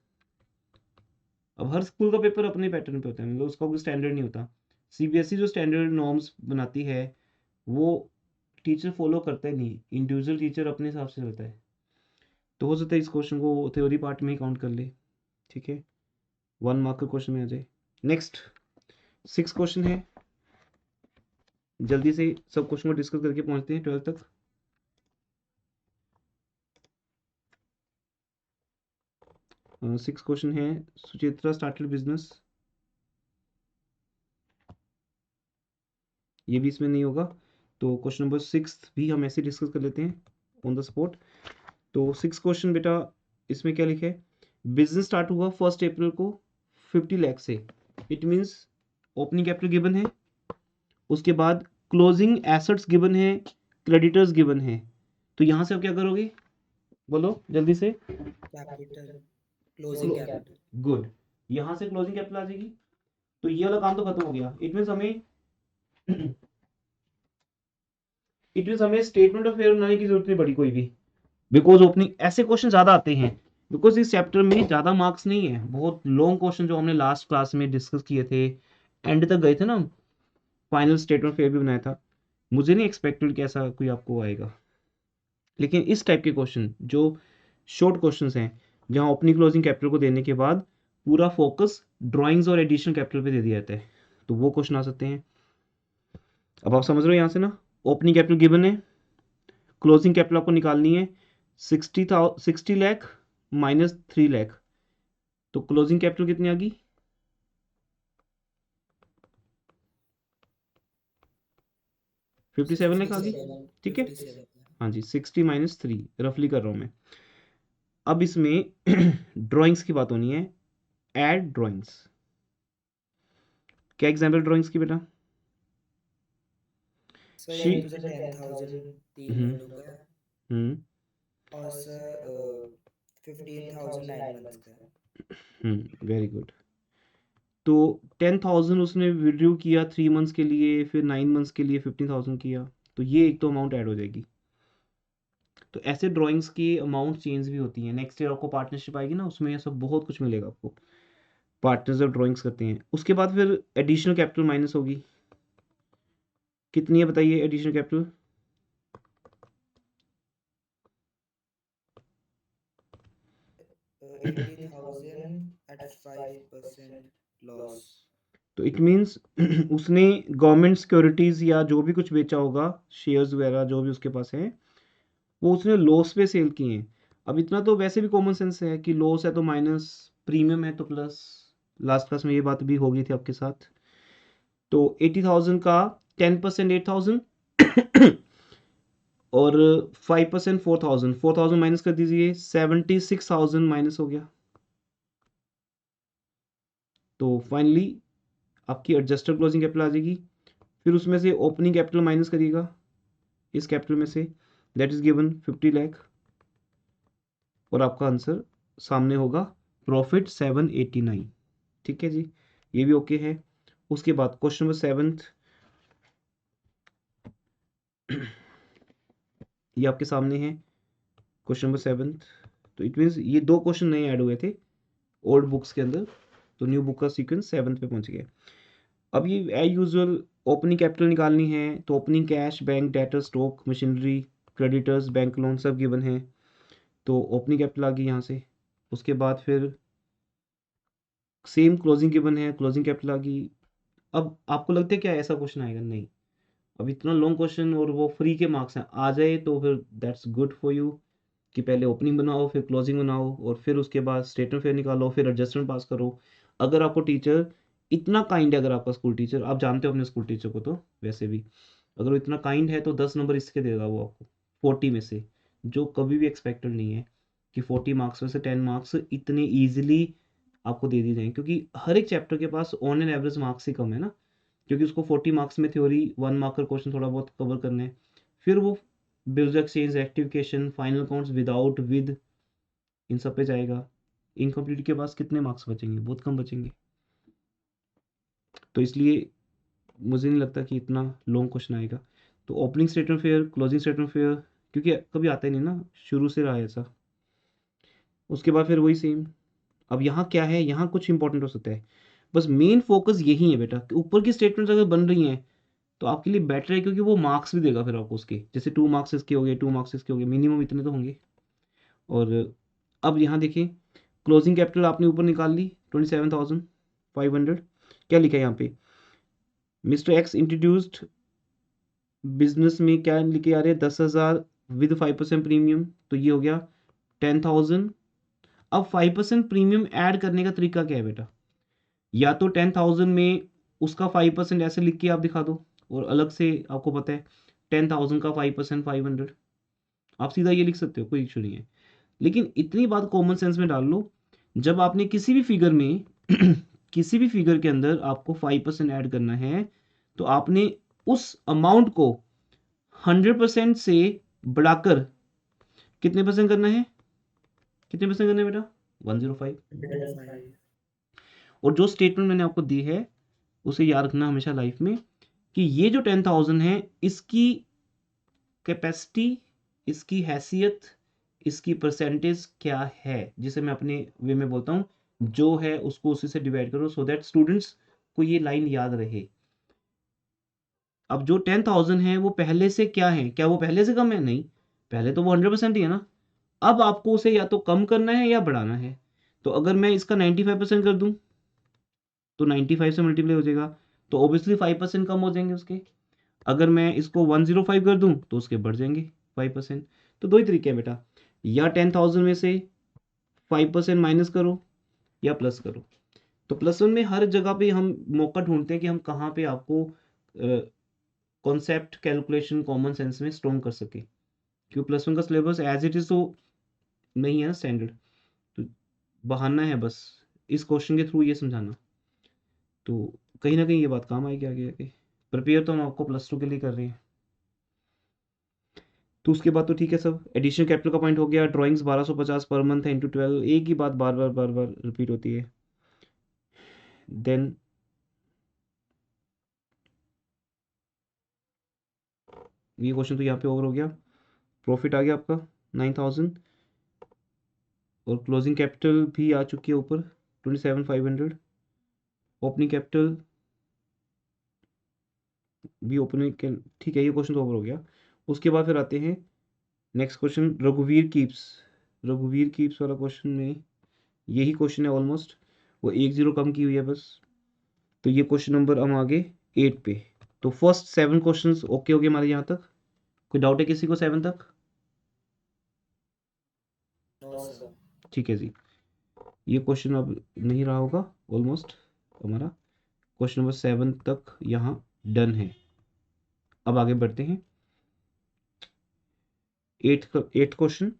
अब हर स्कूल का पेपर अपने पैटर्न पे होता है, मतलब उसका कोई स्टैंडर्ड नहीं होता। सीबीएसई जो स्टैंडर्ड नॉर्म्स बनाती है वो टीचर फॉलो करता ही नहीं, इंडिविजुअल टीचर अपने हिसाब से करता है। तो हो सकता है इस क्वेश्चन को थ्योरी पार्ट में ही काउंट कर ले, ठीक है, 1 मार्क का क्वेश्चन में आ जाए। नेक्स्ट 6 क्वेश्चन है, जल्दी से सब क्वेश्चन को डिस्कस करके पहुंचते हैं 12 तक। 6 क्वेश्चन है, सुचित्रा स्टार्टेड बिजनेस, ये भी इसमें नहीं होगा, तो क्वेश्चन नंबर 6 भी हम ऐसे डिस्कस कर लेते हैं ऑन द स्पॉट। तो 6 क्वेश्चन बेटा, इसमें क्या लिखा है? बिजनेस स्टार्ट हुआ 1 अप्रैल को 50 लाख से, it means opening capital given है, उसके बाद क्लोजिंग एसेट्स गिवन है, क्रेडिटर्स गिवन है। तो यहाँ से आप क्या करोगे, बोलो जल्दी से? Capital, closing capital. गुड, यहाँ से क्लोजिंग कैपिटल आ जाएगी, तो ये वाला काम तो खत्म हो गया। इट मीन्स हमें स्टेटमेंट ऑफ फेयर बनाने की जरूरत नहीं पड़ी कोई भी, बिकॉज ओपनिंग ऐसे क्वेश्चन ज्यादा आते हैं, बिकॉज इस चैप्टर में ज्यादा मार्क्स नहीं है, बहुत लॉन्ग क्वेश्चन जो हमने लास्ट क्लास में डिस्कस किए थे, एंड तक गए थे ना, फाइनल स्टेटमेंट फेयर भी बनाया था। मुझे नहीं एक्सपेक्टेड कि ऐसा कोई आपको आएगा, लेकिन इस टाइप के क्वेश्चन जो शॉर्ट क्वेश्चंस हैं, जहां ओपनिंग क्लोजिंग कैपिटल को देने के बाद पूरा फोकस ड्राइंग्स और एडिशनल कैपिटल पे दे दिया जाता है, तो वो क्वेश्चन आ सकते हैं। अब आप समझ रहे हो यहाँ से ना, ओपनिंग कैपिटल गिवन है, क्लोजिंग कैपिटल आपको निकालनी है 60 लाख माइनस 3 लाख, तो क्लोजिंग कैपिटल कितनी आ गई 57 लाख आ गई, 57 ठीक है। 57 हाँ जी, 60 माइनस 3 रफली कर रहा हूँ मैं। अब इसमें ड्राइंग्स की बात होनी है, ऐड ड्राइंग्स। क्या एग्जाम्पल ड्राइंग्स की बेटा? सर शी एक तो सर 10,000 3 हम्म महीनों का है, हम्म और सर 15,000 9 मंथ्स का है। Very good. तो 10,000 उसने विड्रू किया 3 मंथ्स के लिए, फिर 9 मंथ्स के लिए 15,000 किया, तो ये एक तो अमाउंट ऐड हो जाएगी। तो ऐसे ड्राइंग्स की अमाउंट चेंज भी होती हैं। नेक्स्ट ईयर आपको पार्टनरशिप आएगी ना, उसमें ये सब बहुत कुछ मिलेगा आपको, पार्टनर जब ड्राइंग्स करते हैं। उसके बाद फिर एडिशनल कैपिटल माइनस होगी, कितनी है बताइए एडिशनल कैपिटल? 80,000 at 5% loss. तो इट मीन्स उसने गवर्नमेंट सिक्योरिटीज़ या जो भी कुछ बेचा होगा, शेयर्स वगैरह जो भी उसके पास है, वो उसने लॉस पे सेल किए हैं। अब इतना तो वैसे भी कॉमन सेंस है कि लॉस है तो माइनस, प्रीमियम है तो प्लस। लास्ट क्लास में ये बात भी हो गई थी आपके साथ। तो 80,000 का 10% 8,000 और 5% 4,000, 4,000 माइनस कर दीजिए, 76,000 माइनस हो गया। तो फाइनली आपकी एडजस्टेड क्लोजिंग कैपिटल आ जाएगी। फिर उसमें से ओपनिंग कैपिटल माइनस करिएगा इस कैपिटल में से, दैट इज गिवन 50 लाख, और आपका आंसर सामने होगा प्रॉफिट 789। ठीक है जी, ये भी ओके है। उसके बाद क्वेश्चन नंबर 7, ये आपके सामने है क्वेश्चन नंबर 7। तो इट मीन्स ये दो क्वेश्चन नए ऐड हुए थे ओल्ड बुक्स के अंदर, तो न्यू बुक का सीक्वेंस 7 पे पहुंच गया। अब ये एज यूजुअल ओपनिंग कैपिटल निकालनी है, तो opening cash, bank debtor, stock, machinery, creditors, bank loan सब गिवन है, तो ओपनिंग कैपिटल आ गई यहाँ से। उसके बाद फिर सेम क्लोजिंग गिवन है, क्लोजिंग कैपिटल आ गई। अब आपको लगता है क्या ऐसा क्वेश्चन आएगा? नहीं। अब इतना लॉन्ग क्वेश्चन और वो फ्री के मार्क्स हैं, आ जाए तो फिर दैट्स गुड फॉर यू, कि पहले ओपनिंग बनाओ फिर क्लोजिंग बनाओ और फिर उसके बाद स्टेटमेंट फेयर निकालो फिर एडजस्टमेंट पास करो। अगर आपको टीचर इतना काइंड है, अगर आपका स्कूल टीचर, आप जानते हो अपने स्कूल टीचर को, तो वैसे भी अगर वो इतना काइंड है तो 10 नंबर इसके देगा वो आपको 40 में से, जो कभी भी एक्सपेक्टेड नहीं है कि 40 मार्क्स में से 10 मार्क्स इतने ईजिली आपको दे दिए जाएंगे, क्योंकि हर एक चैप्टर के पास ऑन एन एवरेज मार्क्स ही कम है ना, क्योंकि उसको 40 मार्क्स में थ्योरी 1 मार्कर क्वेश्चन थोड़ा बहुत कवर करने हैं, फिर वो bills exchange, rectification, final accounts, without, with, इन सब पे जाएगा। इनकम्प्लीट के पास कितने मार्क्स बचेंगे? बहुत कम बचेंगे। तो इसलिए मुझे नहीं लगता कि इतना लॉन्ग क्वेश्चन आएगा। तो opening statement fair, closing statement fair, क्योंकि कभी आता ही नहीं ना, शुरू से रहा है ऐसा। उसके बाद फिर वही सेम। अब यहाँ क्या है, यहाँ कुछ इंपॉर्टेंट हो सकता है, बस मेन फोकस यही है बेटा कि ऊपर की स्टेटमेंट्स अगर बन रही हैं तो आपके लिए बेटर है, क्योंकि वो मार्क्स भी देगा फिर आपको उसके, जैसे 2 मार्क्स इसके हो गए, 2 मार्क्स इसके हो गए, मिनिमम इतने तो होंगे। और अब यहाँ देखिए, क्लोजिंग कैपिटल आपने ऊपर निकाल ली 27,500। क्या लिखा है यहाँ पे? मिस्टर एक्स इंट्रोड्यूस्ड बिजनेस में, क्या लिखे आ रहे हैं, 10,000 विद 5% प्रीमियम, तो ये हो गया 10,000। अब 5% प्रीमियम ऐड करने का तरीका क्या है बेटा? या तो 10,000 में उसका 5% ऐसे लिख के आप दिखा दो, और अलग से आपको पता है 10,000 का 5% 500, आप सीधा ये लिख सकते हो, कोई इशू नहीं है। लेकिन इतनी बात कॉमन सेंस में डाल लो, जब आपने किसी भी फिगर में किसी भी फिगर के अंदर आपको 5% ऐड करना है, तो आपने उस अमाउंट को 100% से बढ़ाकर कितने परसेंट करना है? कितने परसेंट करना है बेटा? 105। 105। और जो स्टेटमेंट मैंने आपको दी है उसे याद रखना हमेशा लाइफ में, कि ये जो 10,000 है, इसकी कैपेसिटी, इसकी हैसियत, इसकी परसेंटेज क्या है, जिसे मैं अपने वे में बोलता हूँ, जो है उसको उसी से डिवाइड करो, सो दैट स्टूडेंट्स को ये लाइन याद रहे। अब जो 10,000 है वो पहले से क्या है? क्या वो पहले से कम है? नहीं, पहले तो वो 100% ही है ना। अब आपको उसे या तो कम करना है या बढ़ाना है। तो अगर मैं इसका 95% कर दूं तो 95 से मल्टीप्लाई हो जाएगा, तो ऑब्वियसली 5% कम हो जाएंगे उसके। अगर मैं इसको 105 कर दूं तो उसके बढ़ जाएंगे 5%। तो दो ही तरीके हैं बेटा, या 10,000 में से 5% माइनस करो या प्लस करो। तो प्लस वन में हर जगह पे हम मौका ढूंढते हैं कि हम कहाँ पे आपको कॉन्सेप्ट कैलकुलेशन कॉमन सेंस में स्ट्रॉन्ग कर सके, क्योंकि प्लस वन का सिलेबस एज इट इज़ तो नहीं है ना स्टैंडर्ड, तो बहाना है बस इस क्वेश्चन के थ्रू ये समझाना। तो कहीं ना कहीं ये बात काम आएगी आगे आके। प्रिपेयर तो हम आपको प्लस टू के लिए कर रहे हैं। तो उसके बाद तो ठीक है सब, एडिशनल कैपिटल का पॉइंट हो गया, ड्राइंग्स 1250 पर मंथ है इंटू 12, एक ही बात बार बार बार बार रिपीट होती है। देन ये क्वेश्चन तो यहाँ पे ओवर हो गया। प्रॉफिट आ गया आपका 9,000, और क्लोजिंग कैपिटल भी आ चुकी है ऊपर 27,500। ओपनिंग कैपिटल भी ओपनिंग के, ठीक है ये क्वेश्चन तो ओवर हो गया। उसके बाद फिर आते हैं नेक्स्ट क्वेश्चन, रघुवीर कीप्स वाला क्वेश्चन में यही क्वेश्चन है ऑलमोस्ट, वो 1 0 कम की हुई है बस। तो ये क्वेश्चन नंबर हम आगे 8 पे। तो फर्स्ट 7 क्वेश्चंस ओके हो गए हमारे यहाँ तक। कोई डाउट है किसी को 7 तक? No sir. ठीक है जी, ये क्वेश्चन अब नहीं रहा होगा ऑलमोस्ट हमारा। क्वेश्चन नंबर 7 तक यहाँ डन है। अब आगे बढ़ते हैं 8th क्वेश्चन।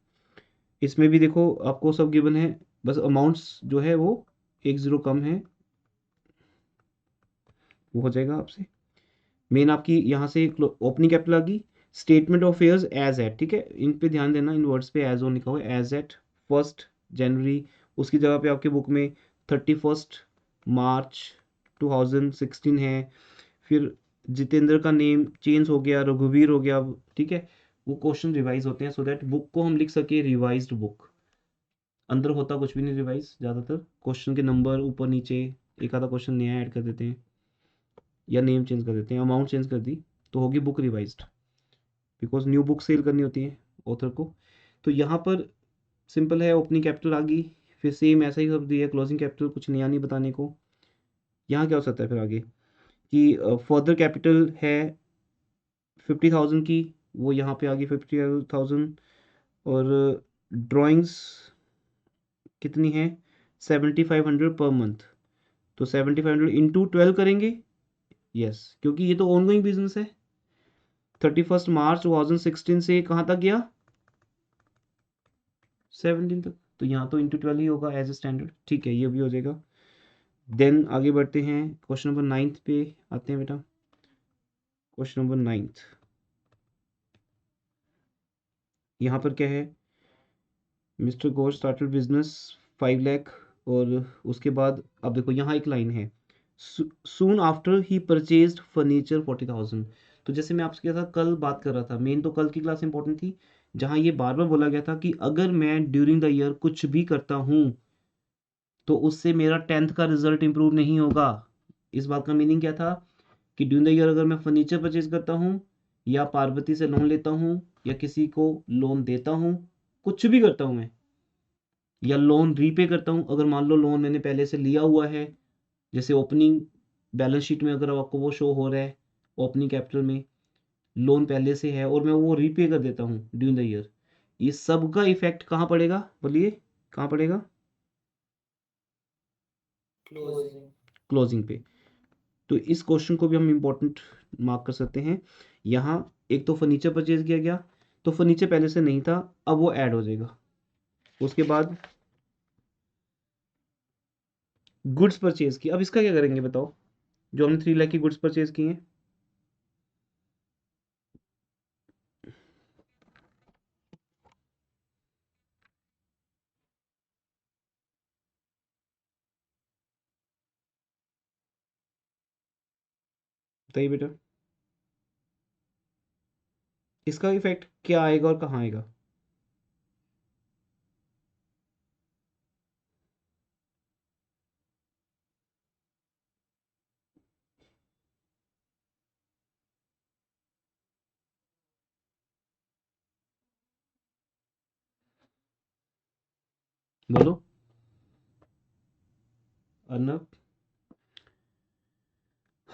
इसमें भी देखो आपको सब गिवन है, बस अमाउंट्स जो है वो 1 0 कम है, वो हो जाएगा आपसे। मेन आपकी यहाँ से ओपनिंग कैपिटल आ गई, statement of affairs as at, ठीक है इन पे ध्यान देना, इन वर्ड्स पे एज ऑन लिखा हुआ है, एज एट 1 जनवरी, उसकी जगह पे आपके बुक में 31 मार्च 2016 है। फिर जितेंद्र का नेम चेंज हो गया, रघुवीर हो गया अब, ठीक है वो क्वेश्चन रिवाइज होते हैं सो दैट बुक को हम लिख सके रिवाइज्ड बुक। अंदर होता कुछ भी नहीं रिवाइज, ज़्यादातर क्वेश्चन के नंबर ऊपर नीचे, एक आधा क्वेश्चन नया ऐड कर देते हैं या नेम चेंज कर देते हैं, अमाउंट चेंज कर दी तो होगी book revised, because new book sale करनी होती है ऑथर को। तो यहाँ पर सिंपल है, ओपनिंग कैपिटल आ गई, फिर सेम ऐसा ही सब दिया, क्लोजिंग कैपिटल कुछ नया नहीं बताने को। यहाँ क्या हो सकता है फिर आगे कि फर्दर कैपिटल है 50,000 की, वो यहाँ पे आ गई 50,000। और ड्राइंग्स कितनी है 7,500 पर मंथ, तो 7,500 इंटू 12 करेंगे। यस, क्योंकि ये तो ऑनगोइंग बिजनेस है। 31 मार्च 2016 से कहाँ तक गया 17 तक, तो यहाँ तो इंटू 12 ही होगा एज ए स्टैंडर्ड, ठीक है ये भी हो जाएगा। देन आगे बढ़ते हैं क्वेश्चन नंबर 9 पे आते हैं बेटा। क्वेश्चन नंबर 9 यहाँ पर क्या है, mister Ghosh started business 5 lakh, और उसके बाद अब देखो यहाँ एक लाइन है, soon after he purchased furniture 40,000। तो जैसे मैं आपके साथ कल बात कर रहा था, मेन तो कल की क्लास इंपॉर्टेंट थी, जहाँ ये बार बार बोला गया था कि अगर मैं ड्यूरिंग द ईयर कुछ भी करता हूँ तो उससे मेरा 10th का रिजल्ट इंप्रूव नहीं होगा। इस बात का मीनिंग क्या था कि ड्यूरिंग द ईयर अगर मैं फर्नीचर परचेज करता हूँ या पार्वती से लोन लेता हूँ या किसी को लोन देता हूँ, कुछ भी करता हूँ मैं, या लोन रीपे करता हूँ, अगर मान लो लोन मैंने पहले से लिया हुआ है, जैसे ओपनिंग बैलेंस शीट में अगर आपको वो शो हो रहा है, ओपनिंग कैपिटल में लोन पहले से है और मैं वो रीपे कर देता हूँ ड्यूरिंग द ईयर, ये सब का इफेक्ट कहाँ पड़ेगा बोलिए, कहाँ पड़ेगा? क्लोजिंग। क्लोजिंग पे। तो इस क्वेश्चन को भी हम इम्पोर्टेंट मार्क कर सकते हैं। यहाँ एक तो फर्नीचर परचेज किया गया, तो फर्नीचर पहले से नहीं था, अब वो ऐड हो जाएगा। उसके बाद गुड्स परचेज की, अब इसका क्या करेंगे बताओ, जो हमने 3 लाख की गुड्स परचेज की हैं। बताइए बेटा, इसका इफेक्ट क्या आएगा और कहाँ आएगा? बोलो। अर्नब,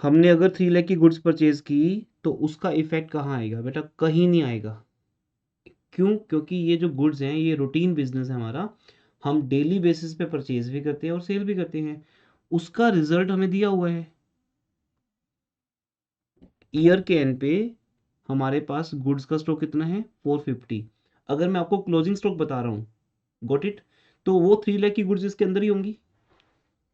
हमने अगर 3 लाख की गुड्स परचेज की तो उसका इफेक्ट कहाँ आएगा बेटा? कहीं नहीं आएगा। क्यों? क्योंकि ये जो गुड्स हैं ये रूटीन बिजनेस है हमारा, हम डेली बेसिस पे परचेज भी करते हैं और सेल भी करते हैं, उसका रिजल्ट हमें दिया हुआ है। ईयर के एंड पे हमारे पास गुड्स का स्टॉक कितना है? 450। अगर मैं आपको क्लोजिंग स्टॉक बता रहा हूँ, गॉट इट, तो वो 3 लाख की गुड्स इसके अंदर ही होंगी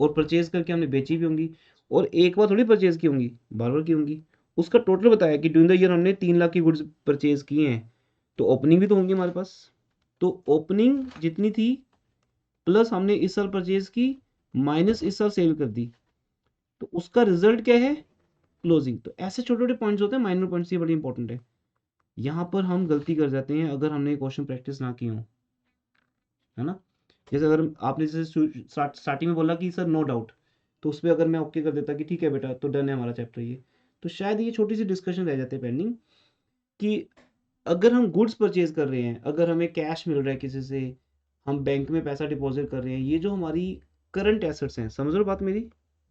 और परचेज करके हमने बेची भी होंगी, और एक बार थोड़ी परचेज की होंगी, बार बार की होंगी। उसका टोटल बताया कि ड्यूरिंग द ईयर हमने 3 लाख की गुड्स परचेज की हैं, तो ओपनिंग भी तो होंगी हमारे पास। तो ओपनिंग जितनी थी प्लस हमने इस साल परचेज की माइनस इस साल सेल कर दी, तो उसका रिजल्ट क्या है? क्लोजिंग। तो ऐसे छोटे छोटे पॉइंट्स होते हैं, माइनर पॉइंट्स, ये बड़ी इंपॉर्टेंट है। यहाँ पर हम गलती कर जाते हैं अगर हमने क्वेश्चन प्रैक्टिस ना की हो, है ना। जैसे अगर आपने जैसे स्टार्टिंग में बोला कि सर नो डाउट, तो उस पर अगर मैं ओके कर देता कि ठीक है बेटा तो डन है हमारा चैप्टर ये, तो शायद ये छोटी सी डिस्कशन रह जाते हैं पेंडिंग कि अगर हम गुड्स परचेज कर रहे हैं, अगर हमें कैश मिल रहा है किसी से, हम बैंक में पैसा डिपॉजिट कर रहे हैं, ये जो हमारी करंट एसेट्स हैं, समझ रहे हो बात मेरी?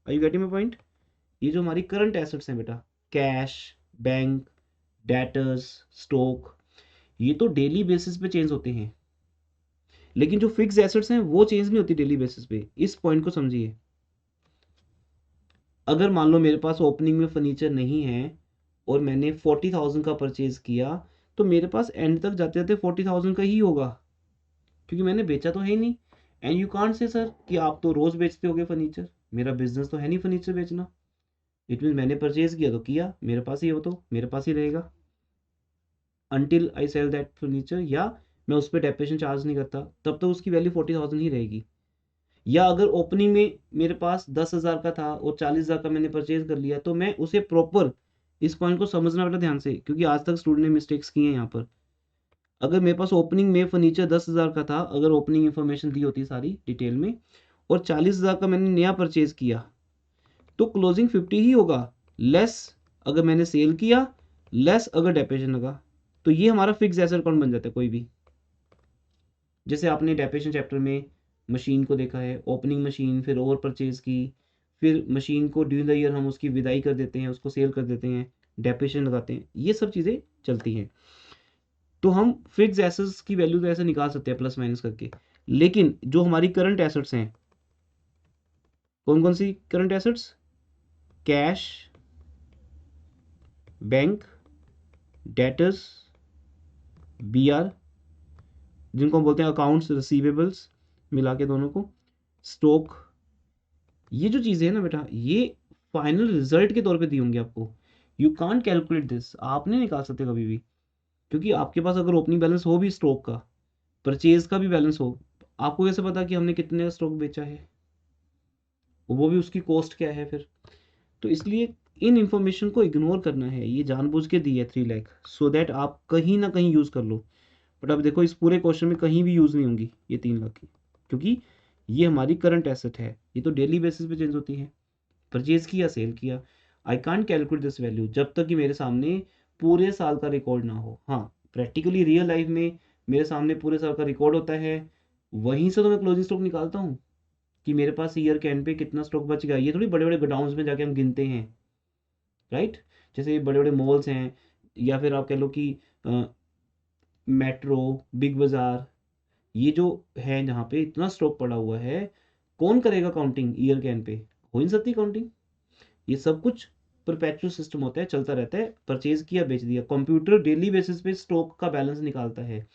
Are you getting my point? ये जो हमारी करंट एसेट्स हैं बेटा, कैश, बैंक, डेटर्स, स्टॉक, ये तो डेली बेसिस पे चेंज होते हैं, लेकिन जो फिक्स एसेट्स हैं वो चेंज नहीं होती डेली बेसिस पे। इस पॉइंट को समझिए। अगर मान लो मेरे पास ओपनिंग में फर्नीचर नहीं है और मैंने 40,000 का परचेज किया, तो मेरे पास एंड तक जाते जाते 40,000 का ही होगा, क्योंकि मैंने बेचा तो है ही नहीं। And you can't say sir कि आप तो रोज बेचते होगे फर्नीचर, मेरा बिजनेस तो है नहीं फर्नीचर बेचना। इट मीन मैंने परचेज किया तो किया, मेरे पास ही हो तो मेरे पास ही रहेगा until I sell that furniture, या मैं उस पर डेप्रेशन चार्ज नहीं करता, तब तो उसकी वैल्यू 40,000 ही रहेगी। या अगर ओपनिंग में मेरे पास 10,000 का था और 40,000 का मैंने परचेज कर लिया, तो मैं उसे प्रॉपर, इस पॉइंट को समझना बेटा ध्यान से, क्योंकि आज तक स्टूडेंट ने मिस्टेक्स किए हैं यहाँ पर। अगर मेरे पास ओपनिंग में फर्नीचर 10,000 का था, अगर ओपनिंग इन्फॉर्मेशन दी होती सारी डिटेल में, और 40,000 का मैंने नया परचेज किया, तो क्लोजिंग 50 ही होगा, लेस अगर मैंने सेल किया, लेस अगर डेप्रेशन लगा, तो ये हमारा फिक्स एसेट अकाउंट बन जाता है कोई भी। जैसे आपने डेप्रेशन चैप्टर में मशीन को देखा है, ओपनिंग मशीन, फिर ओवर परचेज की, फिर मशीन को ड्यूरिंग द ईयर हम उसकी विदाई कर देते हैं, उसको सेल कर देते हैं, डेप्रेशन लगाते हैं, ये सब चीज़ें चलती हैं। तो हम फिक्स एसेट्स की वैल्यू तो ऐसे निकाल सकते हैं प्लस माइनस करके, लेकिन जो हमारी करंट एसेट्स हैं, कौन कौन सी current assets? Cash, bank, debtors, BR, जिनको हम बोलते हैं अकाउंट्स रिसीवेबल्स, मिला के दोनों को, स्टॉक, ये जो चीज़ें हैं ना बेटा, ये फाइनल रिजल्ट के तौर पे दी होंगी आपको। यू कांट कैलकुलेट दिस, आप नहीं निकाल सकते कभी भी, क्योंकि आपके पास अगर ओपनिंग बैलेंस हो भी स्टॉक का, परचेज का भी बैलेंस हो, आपको कैसे पता कि हमने कितने का स्टॉक बेचा है, वो भी उसकी कॉस्ट क्या है फिर? तो इसलिए इन इंफॉर्मेशन को इग्नोर करना है, ये जानबूझ के दी है 3 लाख, सो दैट आप कहीं ना कहीं यूज़ कर लो। बट अब देखो इस पूरे क्वेश्चन में कहीं भी यूज़ नहीं होंगी ये 3 लाख की, क्योंकि ये हमारी करंट एसेट है, ये तो डेली बेसिस पे चेंज होती है, परचेज किया सेल किया। I can't calculate this value जब तक कि मेरे सामने पूरे साल का रिकॉर्ड ना हो। हाँ, प्रैक्टिकली रियल लाइफ में मेरे सामने पूरे साल का रिकॉर्ड होता है, वहीं से तो मैं क्लोजिंग स्टॉक निकालता हूँ कि मेरे पास ईयर के एंड पे कितना स्टॉक बच गया। ये थोड़ी बड़े बड़े गोडाउन्स में जाके हम गिनते हैं, राइट। जैसे बड़े बड़े मॉल्स हैं, या फिर आप कह लो कि मेट्रो, बिग बाजार, ये जो है जहाँ पे इतना स्टॉक पड़ा हुआ है, कौन करेगा काउंटिंग ईयर के एंड पे? हो ही नहीं सकती काउंटिंग। ये सब कुछ परपेचुअल सिस्टम होता है, चलता रहता है, परचेज किया बेच दिया। कंप्यूटर डेली बेसिस पे स्टॉक का बैलेंस निकालता है,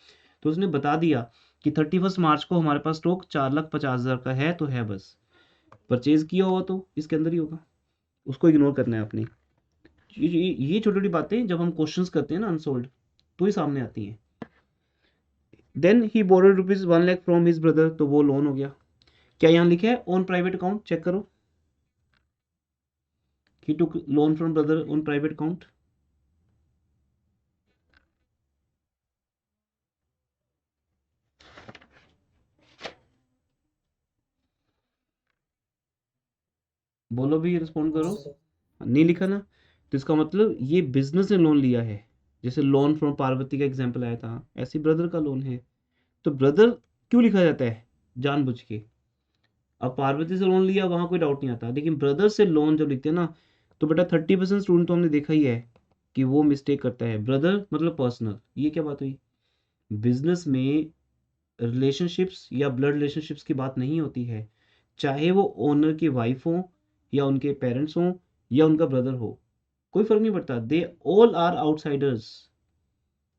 तो उसने बता दिया कि 31 मार्च को हमारे पास स्टॉक 4,50,000 का है, तो है बस, परचेज किया होगा तो इसके अंदर ही होगा, उसको इग्नोर करना है आपने। ये छोटी छोटी बातें जब हम क्वेश्चंस करते हैं ना अनसोल्ड, तो ही सामने आती हैं। Then he borrowed ₹1 lakh from his brother, तो वो लोन हो गया। क्या यहाँ लिखा है ऑन प्राइवेट अकाउंट? चेक करो, he took loan from brother on private account। बोलो भी, रिस्पॉन्ड करो। नहीं लिखा ना, तो इसका मतलब ये बिजनेस ने लोन लिया है। जैसे लोन फ्रॉम पार्वती का एग्जांपल आया था, ऐसे ब्रदर का लोन है। तो ब्रदर क्यों लिखा जाता है? जानबूझ के, अब पार्वती से लोन लिया, वहां कोई डाउट नहीं आता, लेकिन ब्रदर से लोन जब लिखते हैं ना, तो बेटा 30% स्टूडेंट तो हमने देखा ही है कि वो मिस्टेक करता है। ब्रदर मतलब पर्सनल, ये क्या बात हुई? बिजनेस में रिलेशनशिप्स या ब्लड रिलेशनशिप्स की बात नहीं होती है, चाहे वो ओनर की वाइफ हो या उनके पेरेंट्स हो या उनका ब्रदर हो, कोई फर्क नहीं पड़ता, दे ऑल आर आउटसाइडर्स।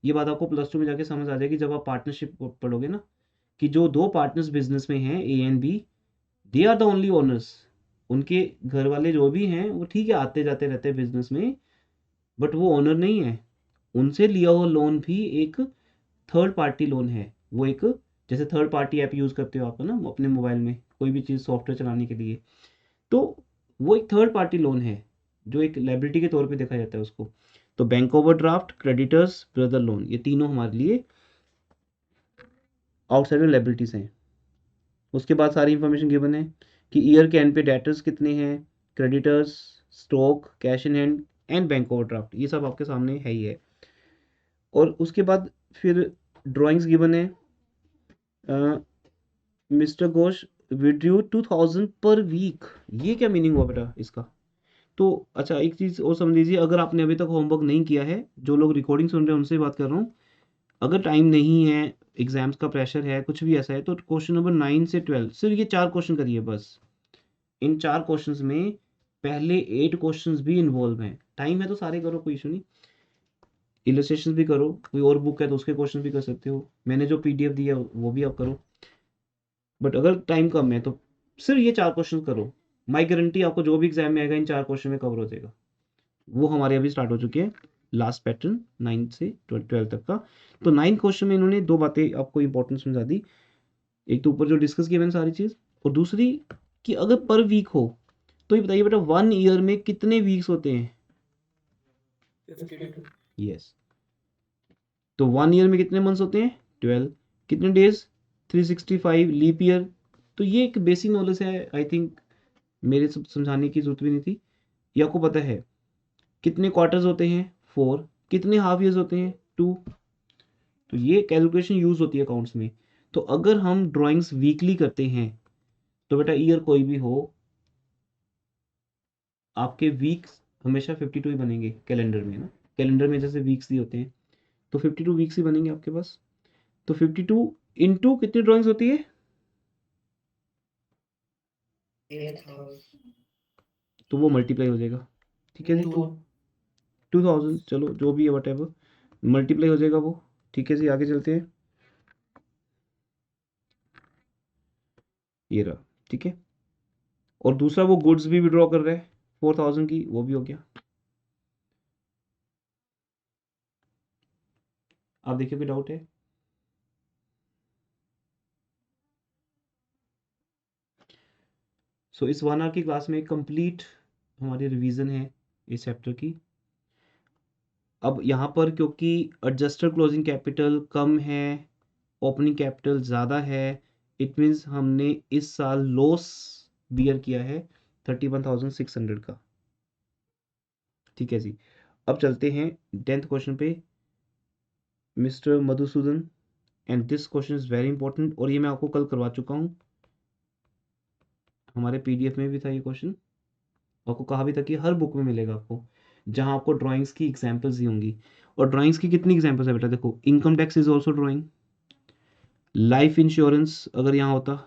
ये बात आपको प्लस टू में जाके समझ आ जाएगी जब आप पार्टनरशिप पढ़ोगे ना, कि जो दो पार्टनर्स बिजनेस में हैं, A and B, they are the only owners. उनके घर वाले जो भी हैं वो ठीक है आते जाते रहते हैं बिजनेस में, बट वो ओनर नहीं है। उनसे लिया हुआ लोन भी एक थर्ड पार्टी लोन है। वो एक, जैसे थर्ड पार्टी ऐप यूज़ करते हो आप ना अपने मोबाइल में कोई भी चीज़ सॉफ्टवेयर चलाने के लिए, तो वो एक थर्ड पार्टी लोन है जो एक लाइबिलिटी के तौर पे देखा जाता है उसको। तो bank overdraft, creditors, brother loan, ये तीनों हमारे लिए आउटसाइडर लाइबिलिटीज हैं। उसके बाद सारी इंफॉर्मेशन गिवन है कि ईयर के एंड पे डेटर्स कितने हैं, creditors, stock, cash in hand and bank overdraft, ये सब आपके सामने है ही है। और उसके बाद फिर ड्राइंग्स गिवन है। Mister Ghosh withdrew 2000 per week, ये क्या मीनिंग हुआ बेटा इसका? तो अच्छा एक चीज़ और समझ लीजिए, अगर आपने अभी तक होमवर्क नहीं किया है, जो लोग रिकॉर्डिंग सुन रहे हैं उनसे बात कर रहा हूँ, अगर टाइम नहीं है, एग्जाम्स का प्रेशर है, कुछ भी ऐसा है, तो क्वेश्चन नंबर 9 से 12 सिर्फ ये 4 क्वेश्चन करिए बस। इन 4 क्वेश्चंस में पहले 8 क्वेश्चंस भी इन्वॉल्व हैं, टाइम है तो सारे करो, कोई इशू नहीं। इलस्ट्रेशन भी करो, कोई और बुक है तो उसके क्वेश्चन भी कर सकते हो, मैंने जो पीडीएफ दिया वो भी आप करो, बट अगर टाइम कम है तो सिर्फ ये 4 क्वेश्चन करो। माई गारंटी आपको जो भी एग्जाम में आएगा इन 4 क्वेश्चन में कवर हो जाएगा। वो हमारे अभी स्टार्ट हो चुके हैं, लास्ट पैटर्न 9 से 12 तक का। तो 9 क्वेश्चन में इन्होंने दो बातें आपको इंपॉर्टेंट समझा दी, एक तो ऊपर जो डिस्कस किया मैंने सारी चीज़, और दूसरी कि अगर पर वीक हो तो ये बताइए बेटा 1 ईयर में कितने वीक्स होते हैं? 52. यस, तो 1 ईयर में कितने मंथ्स होते हैं? 12। कितने डेज? 365, leap year. तो ये एक बेसिक नॉलेज है, आई थिंक मेरे सब समझाने की जरूरत भी नहीं थी, ये आपको पता है। कितने क्वार्टर्स होते हैं? 4। कितने हाफ ईयर्स होते हैं? 2। तो ये कैलकुलेशन यूज होती है अकाउंट्स में। तो अगर हम ड्राइंग्स वीकली करते हैं तो बेटा ईयर कोई भी हो, आपके वीक्स हमेशा 52 ही बनेंगे कैलेंडर में ना, कैलेंडर में जैसे वीक्स दिए होते हैं, तो 52 वीक्स ही बनेंगे आपके पास। तो 52 इंटू कितनी ड्राइंग्स होती है? 8 hours. तो वो मल्टीप्लाई हो जाएगा, ठीक है जी। 2000, चलो जो भी है वट एवर, मल्टीप्लाई हो जाएगा वो, ठीक है जी। आगे चलते हैं, ये रहा, ठीक है। और दूसरा वो गुड्स भी विड्रॉ कर रहे हैं 4000 की, वो भी हो गया। आप देखिए कोई डाउट है? सो इस 1 आवर की क्लास में कंप्लीट हमारी रिवीजन है इस चैप्टर की। अब यहाँ पर क्योंकि एडजस्टेड क्लोजिंग कैपिटल कम है, ओपनिंग कैपिटल ज़्यादा है, इट मीन्स हमने इस साल लॉस बियर किया है 31,600 का, ठीक है जी। अब चलते हैं 10th क्वेश्चन पे, mister Madhusudan, and this question is very important, और ये मैं आपको कल करवा चुका हूँ, हमारे पीडीएफ में भी था ये क्वेश्चन, आपको कहा भी था कि हर बुक में मिलेगा आपको, जहाँ आपको ड्राइंग्स की एग्जाम्पल्स दी होंगी। और ड्राइंग्स की कितनी एग्जाम्पल्स है बेटा? देखो, income tax is also drawing, life insurance अगर यहाँ होता,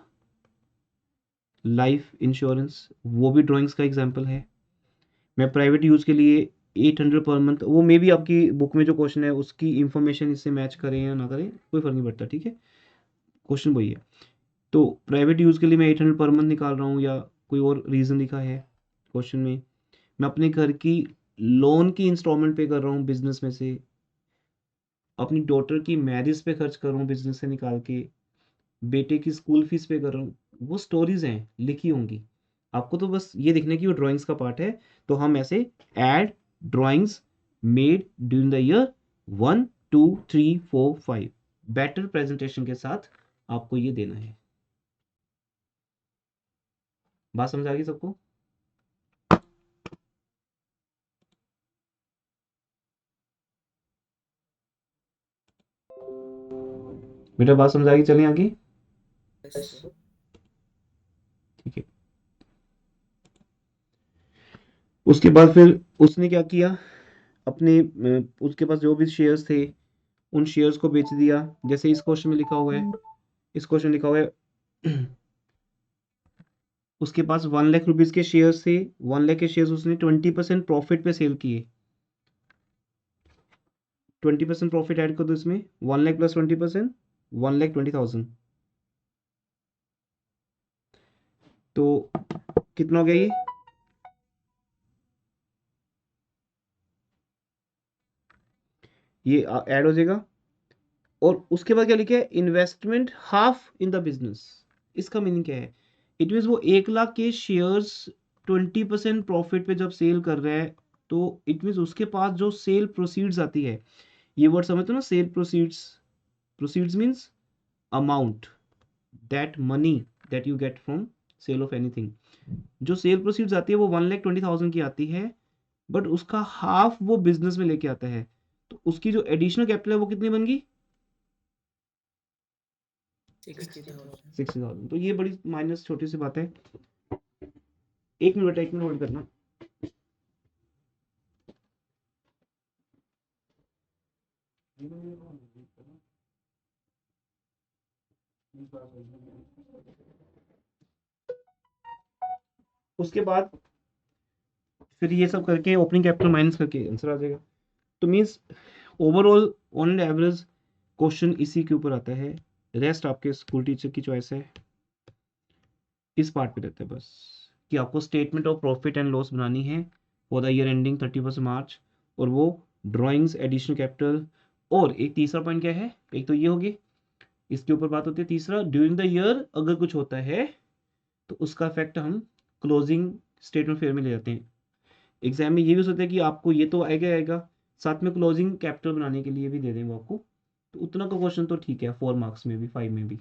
लाइफ इंश्योरेंस वो भी ड्राइंग्स का एग्जाम्पल है। मैं प्राइवेट यूज़ के लिए 800 पर मंथ, वो मे भी आपकी बुक में जो क्वेश्चन है उसकी इंफॉर्मेशन इससे मैच करें या ना करें कोई फर्क नहीं पड़ता, ठीक है, क्वेश्चन वही है। तो प्राइवेट यूज़ के लिए मैं 800 पर मंथ निकाल रहा हूँ, या कोई और रीज़न लिखा है क्वेश्चन में, मैं अपने घर की लोन की इंस्टॉलमेंट पे कर रहा हूँ बिजनेस में से, अपनी डॉटर की मैरिज पे खर्च कर रहा हूँ बिजनेस से निकाल के, बेटे की स्कूल फीस पे कर रहा हूँ, वो स्टोरीज हैं लिखी होंगी, आपको तो बस ये देखना है कि वो ड्राइंग्स का पार्ट है। तो हम ऐसे add drawings made during the year 1 2 3 4 5 better presentation के साथ आपको ये देना है। बात समझ आ गई सबको? बेटा बात समझ आ गई, चलें आगे। Yes, sir. ठीक उसके बाद फिर उसने क्या किया, अपने उसके पास जो भी शेयर्स थे उन शेयर्स को बेच दिया। जैसे इस क्वेश्चन में लिखा हुआ है, इस क्वेश्चन में लिखा हुआ है उसके पास 1 लाख रुपीज के शेयर्स थे, 1 लाख के शेयर्स उसने 20% प्रॉफिट पे सेल किए। 20% प्रॉफिट ऐड कर दो इसमें, 1 लाख प्लस 20%, 1,20,000। तो कितना हो गया ये ऐड हो जाएगा। और उसके बाद क्या लिखा है, investment half in the business. इसका मीनिंग क्या है, इट मीन वो 1 लाख के शेयर्स 20% प्रॉफिट पे जब सेल कर रहा है, तो इट मीन उसके पास जो सेल प्रोसीड्स आती है, ये वर्ड समझते हो ना, sale proceeds. Proceeds means amount, that money that you get from sale of anything. जो सेल प्रोसीड्स आती है वो 1,20,000 की आती है, बट उसका हाफ वो बिजनेस में लेके आता है। तो उसकी जो एडिशनल कैपिटल है वो कितनी बन गई, 60,000। 60,000। तो ये बड़ी माइनस छोटी सी बात है। 1 मिनट, 1 मिनट होल्ड करना। उसके बाद फिर ये सब करके ओपनिंग कैपिटल माइनस करके आंसर आ जाएगा। तो means overall on and average question इसी के ऊपर आता है, रेस्ट आपके स्कूल टीचर की चॉइस है। इस पार्ट पे रहता है बस कि आपको statement of profit and loss बनानी है फॉर द ईयर एंडिंग 31 मार्च, और वो ड्राइंग्स, एडिशनल कैपिटल, और एक तीसरा पॉइंट क्या है, एक तो ये होगी, इसके ऊपर बात होती है। तीसरा, ड्यूरिंग द ईयर अगर कुछ होता है तो उसका इफेक्ट हम क्लोजिंग स्टेटमेंट फेयर में ले जाते हैं। एग्जाम में ये भी सोचते हैं कि आपको ये तो आएगा आएगा, साथ में क्लोजिंग कैपिटल बनाने के लिए भी दे देंगे आपको। तो उतना का क्वेश्चन तो ठीक है, 4 मार्क्स में भी, 5 में भी।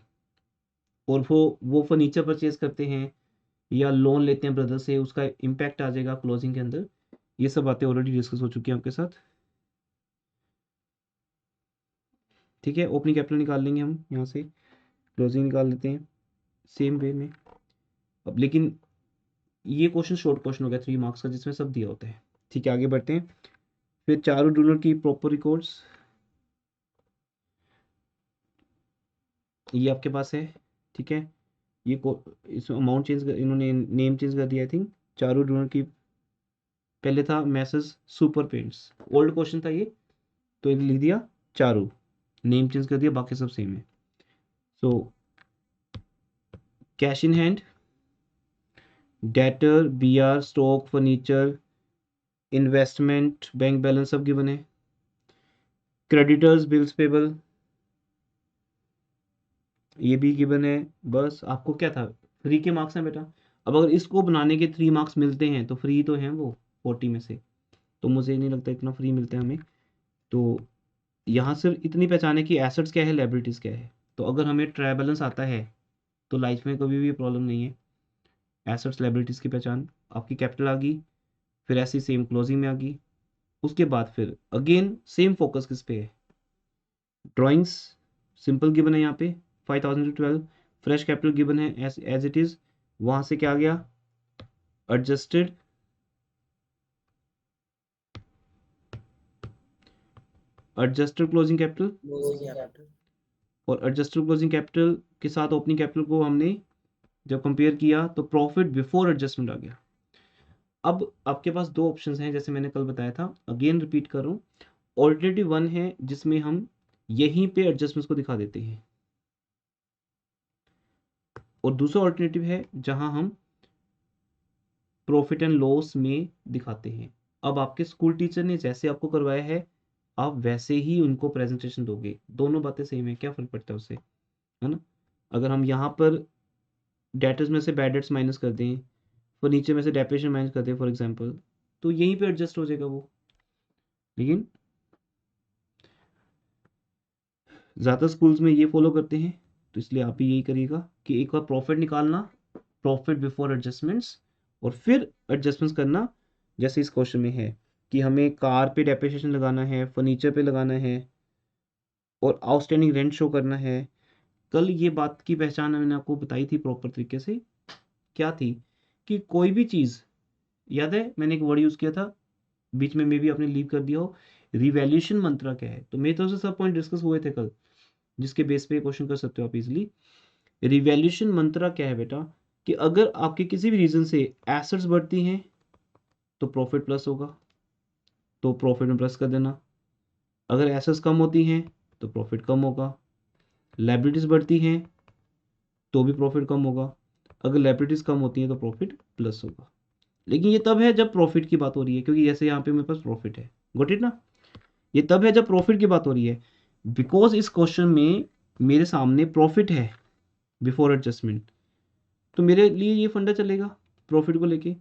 और वो फर्नीचर परचेज करते हैं या लोन लेते हैं ब्रदर से, उसका इम्पैक्ट आ जाएगा क्लोजिंग के अंदर। ये सब बातें ऑलरेडी डिस्कस हो चुकी हैं आपके साथ। ठीक है, ओपनिंग कैपिटल निकाल लेंगे हम यहाँ से, क्लोजिंग निकाल लेते हैं सेम वे में। अब लेकिन ये क्वेश्चन शॉर्ट क्वेश्चन हो गया 3 मार्क्स का, जिसमें सब दिया होता है। ठीक है, आगे बढ़ते हैं। फिर चारों डोनर की प्रॉपर रिकॉर्ड्स ये आपके पास है। ठीक है, ये इसमें अमाउंट चेंज कर, इन्होंने नेम चेंज कर दिया आई थिंक। चारों डोनर की पहले था message super paints, old question था ये, तो इन्हें लिख दिया चारों, नेम चेंज कर दिया, बाकी सब सेम है। So cash in hand, debtor, BR, stock, furniture, investment, bank balance सब गिवन है। क्रेडिटर्स, बिल्स पेबल, ये भी गिवन है। बस आपको क्या था, फ्री के मार्क्स हैं बेटा। अब अगर इसको बनाने के 3 मार्क्स मिलते हैं तो फ्री तो हैं वो 40 में से, तो मुझे नहीं लगता इतना फ्री मिलता है हमें। तो यहाँ सिर्फ इतनी पहचाने कि एसेट्स क्या है, लायबिलिटीज क्या है। तो अगर हमें ट्रायल बैलेंस आता है तो लाइफ में कभी भी प्रॉब्लम नहीं है। एसेट्स लायबिलिटीज की पहचान, आपकी कैपिटल आ गई, फिर ऐसी सेम क्लोजिंग में आ गई। उसके बाद फिर अगेन सेम फोकस किस पे है, ड्राइंग्स सिंपल गिवन है यहाँ पे 5,000 टू 12, फ्रेश कैपिटल गिवन है एज इट इज। वहां से क्या आ गया, adjusted, adjusted closing capital, closing capital. और एडजस्टेड क्लोजिंग कैपिटल के साथ ओपनिंग कैपिटल को हमने जब कंपेयर किया तो प्रॉफिट बिफोर एडजस्टमेंट आ गया। अब आपके पास दो ऑप्शंस हैं, जैसे मैंने कल बताया था, अगेन रिपीट कर रहा हूँ। ऑल्टरनेटिव वन है जिसमें हम यहीं पे एडजस्टमेंट्स को दिखा देते हैं, और दूसरा ऑल्टरनेटिव है जहां हम प्रॉफिट एंड लॉस में दिखाते हैं। अब आपके स्कूल टीचर ने जैसे आपको करवाया है, आप वैसे ही उनको प्रेजेंटेशन दोगे। दोनों बातें सेम है, क्या फर्क पड़ता है उससे, है ना। अगर हम यहाँ पर डेटर्स में से बैड डेट्स माइनस कर दें, फर्नीचर में से डेप्रिसिएशन माइनस कर दें फॉर एग्जांपल, तो यहीं पे एडजस्ट हो जाएगा वो। लेकिन ज़्यादातर स्कूल्स में ये फॉलो करते हैं, तो इसलिए आप भी यही करिएगा कि एक बार प्रॉफिट निकालना, प्रॉफिट बिफोर एडजस्टमेंट्स, और फिर एडजस्टमेंट्स करना। जैसे इस क्वेश्चन में है कि हमें कार पे डेप्रिसिएशन लगाना है, फर्नीचर पे लगाना है, और आउटस्टैंडिंग रेंट शो करना है। कल ये बात की पहचान मैंने आपको बताई थी प्रॉपर तरीके से, क्या थी कि कोई भी चीज़ याद है मैंने एक वर्ड यूज़ किया था, बीच में मे भी आपने लीव कर दिया हो, रिवैल्यूएशन मंत्रा क्या है। तो मेरे तरफ से सब पॉइंट डिस्कस हुए थे कल, जिसके बेस पे क्वेश्चन कर सकते हो आप इजीली। रिवैल्यूएशन मंत्रा क्या है बेटा, कि अगर आपके किसी भी रीजन से एसेट्स बढ़ती हैं तो प्रॉफिट प्लस होगा, तो प्रॉफिट में प्लस कर देना। अगर एसेट्स कम होती हैं तो प्रॉफिट कम होगा। लायबिलिटीज बढ़ती हैं तो भी प्रॉफिट कम होगा। अगर लायबिलिटीज कम होती हैं तो प्रॉफिट प्लस होगा। लेकिन ये तब है जब प्रॉफिट की बात हो रही है, क्योंकि जैसे यहाँ पे मेरे पास प्रॉफिट है, गॉट इट ना। ये तब है जब प्रॉफिट की बात हो रही है, बिकॉज इस क्वेश्चन में मेरे सामने प्रॉफिट है बिफोर एडजस्टमेंट, तो मेरे लिए ये फंडा चलेगा प्रॉफिट को लेके।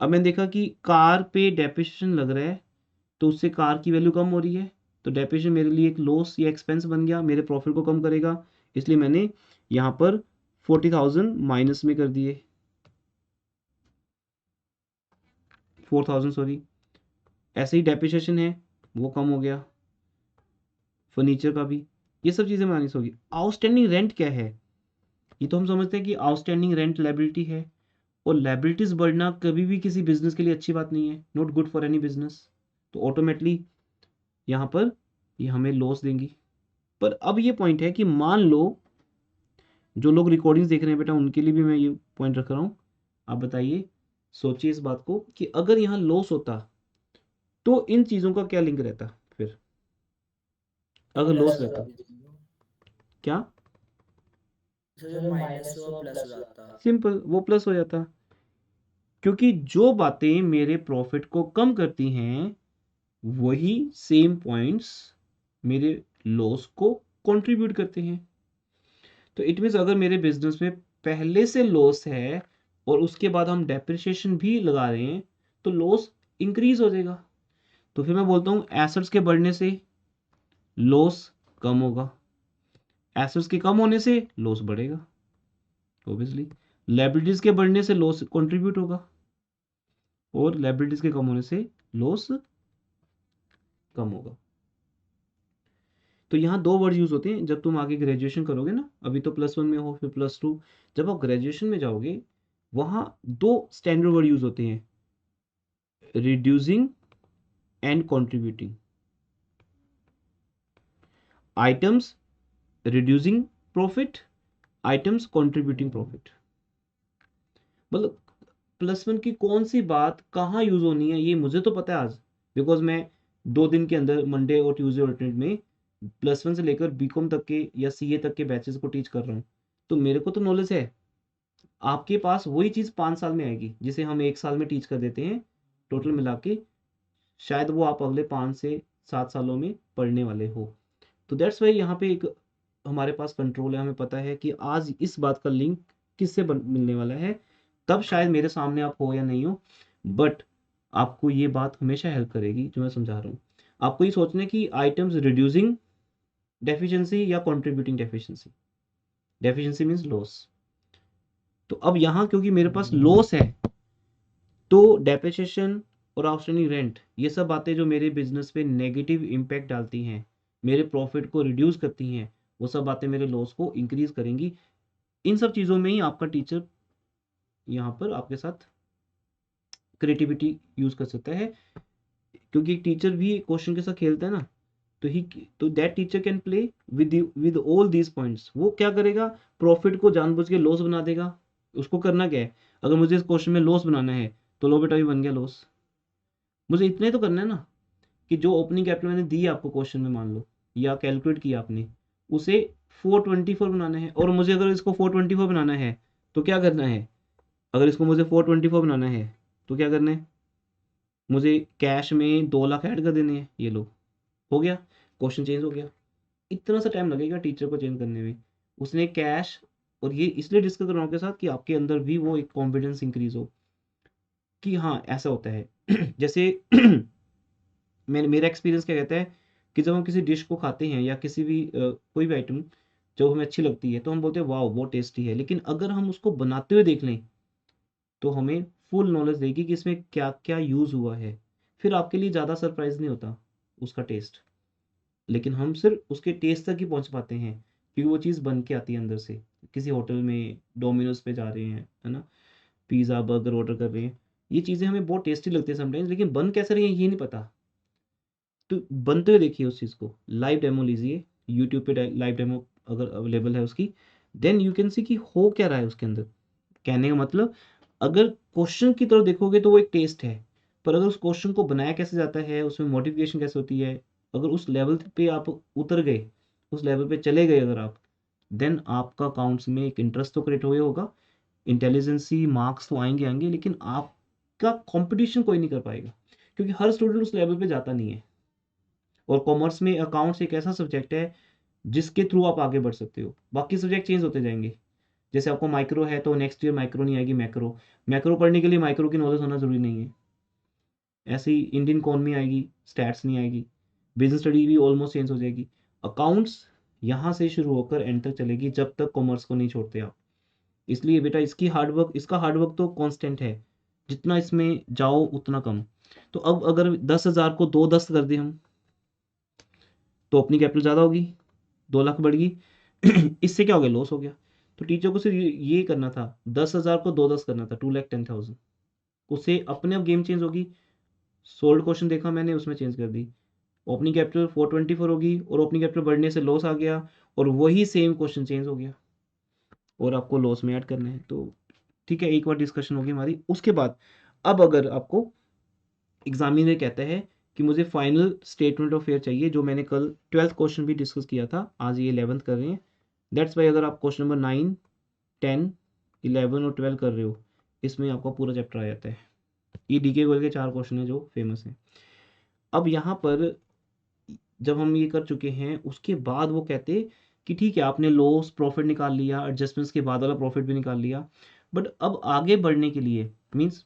अब मैंने देखा कि कार पे डेप्रिसिएशन लग रहा है, तो उससे कार की वैल्यू कम हो रही है, तो डेप्रिसिएशन मेरे लिए एक लॉस या एक्सपेंस बन गया, मेरे प्रॉफिट को कम करेगा, इसलिए मैंने यहाँ पर 40,000 माइनस में कर दिए, 4,000 सॉरी। ऐसे ही डेप्रिसिएशन है वो कम हो गया, फर्नीचर का भी, ये सब चीज़ें माइनस होगी। आउटस्टैंडिंग रेंट क्या है, ये तो हम समझते हैं कि आउटस्टैंडिंग रेंट लायबिलिटी है, और लायबिलिटीज बढ़ना कभी भी किसी बिजनेस के लिए अच्छी बात नहीं है, not good for any business. तो ऑटोमेटिकली यहाँ पर ये हमें लॉस देंगी। पर अब ये पॉइंट है कि मान लो जो लोग रिकॉर्डिंग्स देख रहे हैं बेटा, उनके लिए भी मैं ये पॉइंट रख रहा हूँ। आप बताइए, सोचिए इस बात को कि अगर यहाँ लॉस होता तो इन चीज़ों का क्या लिंक रहता फिर, अगर प्लस लॉस हो रहता जाती थी, क्या, तो जो माइनस हुआ प्लस हो जाता। सिंपल वो प्लस हो जाता। क्योंकि जो बातें मेरे प्रॉफिट को कम करती हैं वही सेम पॉइंट्स मेरे लॉस को कंट्रीब्यूट करते हैं। तो इट मीन्स अगर मेरे बिजनेस में पहले से लॉस है और उसके बाद हम डेप्रिसिएशन भी लगा रहे हैं तो लॉस इंक्रीज हो जाएगा। तो फिर मैं बोलता हूँ एसेट्स के बढ़ने से लॉस कम होगा, एसेट्स के कम होने से लॉस बढ़ेगा, ऑब्वियसली लायबिलिटीज के बढ़ने से लॉस कंट्रीब्यूट होगा, और लायबिलिटीज के कम होने से लॉस कम होगा। तो यहाँ दो वर्ड यूज होते हैं जब तुम आगे ग्रेजुएशन करोगे ना, अभी तो +1 में हो फिर +2, जब आप ग्रेजुएशन में जाओगे वहाँ दो स्टैंडर्ड वर्ड यूज होते हैं, reducing and contributing items, reducing profit, items contributing profit. मतलब +1 की कौन सी बात कहाँ यूज होनी है ये मुझे तो पता है आज, बिकॉज मैं 2 दिन के अंदर मंडे और ट्यूसडे अल्टरनेट में +1 से लेकर बीकॉम तक के या सीए तक के बैचेस को टीच कर रहा हूँ, तो मेरे को तो नॉलेज है। आपके पास वही चीज़ 5 साल में आएगी जिसे हम 1 साल में टीच कर देते हैं, टोटल मिला के शायद वो आप अगले 5 से 7 सालों में पढ़ने वाले हो। तो दैट्स वाई यहाँ पे एक हमारे पास कंट्रोल है, हमें पता है कि आज इस बात का लिंक किससे मिलने वाला है, तब शायद मेरे सामने आप हो या नहीं हो, बट आपको ये बात हमेशा हेल्प करेगी जो मैं समझा रहा हूँ। आपको ये सोचना है कि आइटम्स रिड्यूसिंग डेफिशिएंसी या contributing deficiency, deficiency means loss. तो अब यहाँ क्योंकि मेरे पास लॉस है तो डेप्रिसिएशन और आउटस्टैंडिंग रेंट ये सब बातें जो मेरे बिजनेस पे नेगेटिव इम्पैक्ट डालती हैं, मेरे प्रॉफिट को रिड्यूस करती हैं, वो सब बातें मेरे लॉस को इंक्रीज करेंगी। इन सब चीज़ों में ही आपका टीचर यहाँ पर आपके साथ क्रिएटिविटी यूज कर सकता है, क्योंकि एक टीचर भी क्वेश्चन के साथ खेलता है ना, तो that teacher can play with all these points. वो क्या करेगा, प्रॉफिट को जानबूझ के लॉस बना देगा। उसको करना क्या है, अगर मुझे इस क्वेश्चन में लॉस बनाना है तो लो बेटा ये बन गया लॉस। मुझे इतना ही तो करना है ना कि जो ओपनिंग कैपिटल मैंने दी है आपको क्वेश्चन में, मान लो या कैलकुलेट किया आपने, उसे 424 बनाना है, और मुझे अगर इसको 424 बनाना है तो क्या करना है, अगर इसको मुझे 424 बनाना है तो क्या करना है, मुझे कैश में 2 लाख ऐड कर देने हैं। ये लो हो गया, क्वेश्चन चेंज हो गया। इतना सा टाइम लगेगा टीचर को चेंज करने में, उसने कैश, और ये इसलिए डिस्कस कर रहा हूँ आपके साथ कि आपके अंदर भी वो एक कॉन्फिडेंस इंक्रीज हो कि हाँ ऐसा होता है। जैसे मेरा एक्सपीरियंस क्या कहता है कि जब हम किसी डिश को खाते हैं या किसी भी कोई भी आइटम जब हमें अच्छी लगती है तो हम बोलते हैं वाह बहुत टेस्टी है, लेकिन अगर हम उसको बनाते हुए देख लें तो हमें फुल नॉलेज देगी कि इसमें क्या क्या यूज़ हुआ है। फिर आपके लिए ज़्यादा सरप्राइज नहीं होता उसका टेस्ट, लेकिन हम सिर्फ उसके टेस्ट तक ही पहुंच पाते हैं क्योंकि वो चीज़ बन के आती है अंदर से। किसी होटल में डोमिनोज पे जा रहे हैं, है ना, पिज़्ज़ा बर्गर ऑर्डर कर रहे हैं, ये चीज़ें हमें बहुत टेस्टी लगती है समटाइम्स, लेकिन बन कैसे रही है ये नहीं पता। तो बनते हुए देखिए उस चीज़ को, लाइव डेमो लीजिए, यूट्यूब पे लाइव डेमो अगर अवेलेबल है उसकी, देन यू कैन सी कि हो क्या रहा है उसके अंदर। कहने का मतलब, अगर क्वेश्चन की तरफ देखोगे तो वो एक टेस्ट है, पर अगर उस क्वेश्चन को बनाया कैसे जाता है, उसमें मॉडिफिकेशन कैसे होती है, अगर उस लेवल पे आप उतर गए, उस लेवल पे चले गए अगर आप, देन आपका अकाउंट्स में एक इंटरेस्ट तो क्रिएट हुआ होगा, इंटेलिजेंसी मार्क्स तो आएंगे आएंगे, लेकिन आपका कंपटीशन कोई नहीं कर पाएगा, क्योंकि हर स्टूडेंट उस लेवल पे जाता नहीं है। और कॉमर्स में अकाउंट्स एक ऐसा सब्जेक्ट है जिसके थ्रू आप आगे बढ़ सकते हो, बाकी सब्जेक्ट चेंज होते जाएंगे। जैसे आपको माइक्रो है तो नेक्स्ट ईयर माइक्रो नहीं आएगी, मैक्रो, मैक्रो पढ़ने के लिए माइक्रो की नॉलेज होना जरूरी नहीं है। ऐसे ही इंडियन इकोनॉमी आएगी, स्टैट्स नहीं आएगी, बिजनेस स्टडी भी ऑलमोस्ट चेंज हो जाएगी। अकाउंट्स यहाँ से शुरू होकर एंड तक चलेगी जब तक कॉमर्स को नहीं छोड़ते आप। इसलिए बेटा इसका हार्डवर्क तो कांस्टेंट है, जितना इसमें जाओ उतना कम। तो अब अगर 10,000 को 2 10 कर दें हम, तो अपनी कैपिटल ज़्यादा होगी, 2 लाख बढ़ गई। इससे क्या हो गया, लॉस हो गया। तो टीचर को सिर्फ ये करना था, 10,000 को 2 10 करना था, 2,10,000, उससे अपने आप गेम चेंज होगी। सोल्ड क्वेश्चन देखा मैंने, उसमें चेंज कर दी, ओपनिंग कैपिटल 424 होगी, और ओपनिंग कैपिटल बढ़ने से लॉस आ गया, और वही सेम क्वेश्चन चेंज हो गया, और आपको लॉस में ऐड करना है। तो ठीक है, एक बार डिस्कशन होगी हमारी, उसके बाद अब अगर आपको एग्जामिनर कहता है कि मुझे फाइनल स्टेटमेंट ऑफ फेयर चाहिए, जो मैंने कल 12th क्वेश्चन भी डिस्कस किया था, आज ये 11th कर रहे हैं। दैट्स वाई अगर आप क्वेश्चन नंबर 9 10 11 और 12 कर रहे हो, इसमें आपका पूरा चैप्टर आ जाता है। ये डीके गोयल के 4 क्वेश्चन है जो फेमस हैं। अब यहाँ पर जब हम ये कर चुके हैं, उसके बाद वो कहते कि ठीक है, आपने लॉस प्रॉफिट निकाल लिया, एडजस्टमेंट्स के बाद वाला प्रॉफिट भी निकाल लिया, बट अब आगे बढ़ने के लिए मीन्स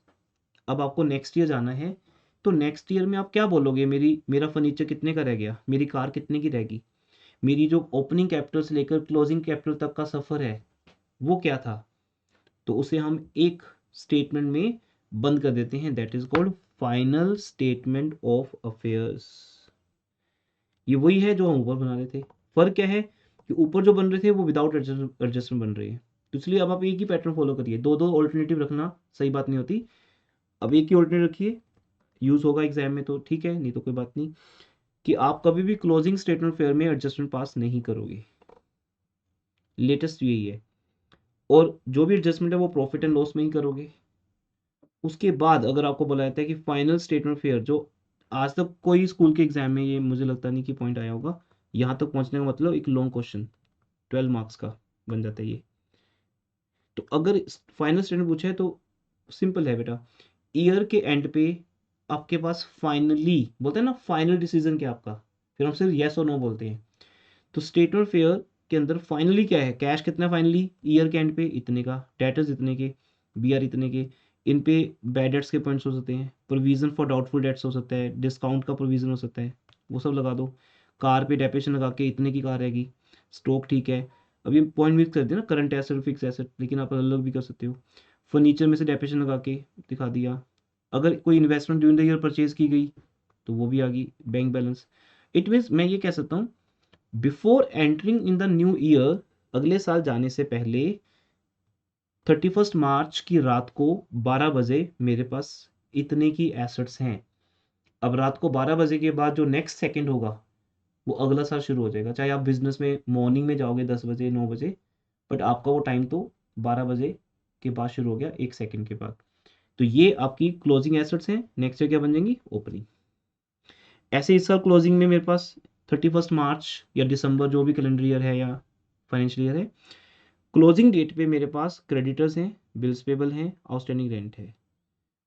अब आपको नेक्स्ट ईयर जाना है, तो नेक्स्ट ईयर में आप क्या बोलोगे, मेरा फर्नीचर कितने का रह गया, मेरी कार कितने की रहेगी, मेरी जो ओपनिंग कैपिटल से लेकर क्लोजिंग कैपिटल तक का सफ़र है वो क्या था। तो उसे हम एक स्टेटमेंट में बंद कर देते हैं, that is called final statement of affairs. ये वही है जो हम ऊपर बना रहे थे। फर्क क्या है कि ऊपर जो बन रहे थे वो विदाउट एडजस्टमेंट बन रहे हैं। तो इसलिए अब आप एक ही पैटर्न फॉलो करिए, दो दो ऑल्टरनेटिव रखना सही बात नहीं होती। अब एक ही ऑल्टरनेटिव रखिए, यूज होगा एग्जाम में तो ठीक है, नहीं तो कोई बात नहीं, कि आप कभी भी क्लोजिंग स्टेटमेंट फेयर में एडजस्टमेंट पास नहीं करोगे। लेटेस्ट यही है, और जो भी एडजस्टमेंट है वो प्रॉफिट एंड लॉस में ही करोगे। उसके बाद अगर आपको बोला जाता है कि फाइनल स्टेटमेंट फेयर, जो आज तक कोई स्कूल के एग्जाम में ये मुझे लगता नहीं कि पॉइंट आया होगा, यहाँ तक पहुँचने का मतलब एक लॉन्ग क्वेश्चन 12 मार्क्स का बन जाता है ये। तो अगर फाइनल स्टेटमेंट पूछे तो सिंपल है बेटा, ईयर के एंड पे आपके पास फाइनली बोलते हैं ना, फाइनल डिसीजन क्या आपका, फिर हम सिर्फ येस और नो बोलते हैं। तो स्टेटमेंट फेयर के अंदर फाइनली क्या है, कैश कितना फाइनली ईयर के एंड पे इतने का, डेटर्स इतने के, बी आर इतने के, इन पे बैड डेट्स के पॉइंट्स हो सकते हैं, प्रोविजन फॉर डाउटफुल डेट्स हो सकता है, डिस्काउंट का प्रोविजन हो सकता है, वो सब लगा दो। कार पे डेप्रेशन लगा के इतने की कार रहेगी, स्टॉक ठीक है। अब ये पॉइंट मिक्स कर दिया ना, करंट एसेट और फिक्स एसेट, लेकिन आप अलग भी कर सकते हो। फर्नीचर में से डेप्रेशन लगा के दिखा दिया। अगर कोई investment during the year purchase की गई तो वो भी आ गई, बैंक बैलेंस। इट मीन्स मैं ये कह सकता हूँ, before entering in the new year, अगले साल जाने से पहले 31 मार्च की रात को 12 बजे मेरे पास इतने की एसेट्स हैं। अब रात को 12 बजे के बाद जो नेक्स्ट सेकंड होगा वो अगला साल शुरू हो जाएगा, चाहे आप बिजनेस में मॉर्निंग में जाओगे 10 बजे 9 बजे, बट आपका वो टाइम तो 12 बजे के बाद शुरू हो गया, एक सेकंड के बाद। तो ये आपकी क्लोजिंग एसेट्स हैं, नेक्स्ट ईयर क्या बन जाएंगी, ओपनिंग। ऐसे इस साल क्लोजिंग में मेरे पास 31 मार्च या दिसंबर, जो भी कैलेंडर ईयर है या फाइनेंशियल ईयर है, क्लोजिंग डेट पे मेरे पास क्रेडिटर्स हैं, बिल्स पेबल हैं, आउटस्टैंडिंग रेंट है।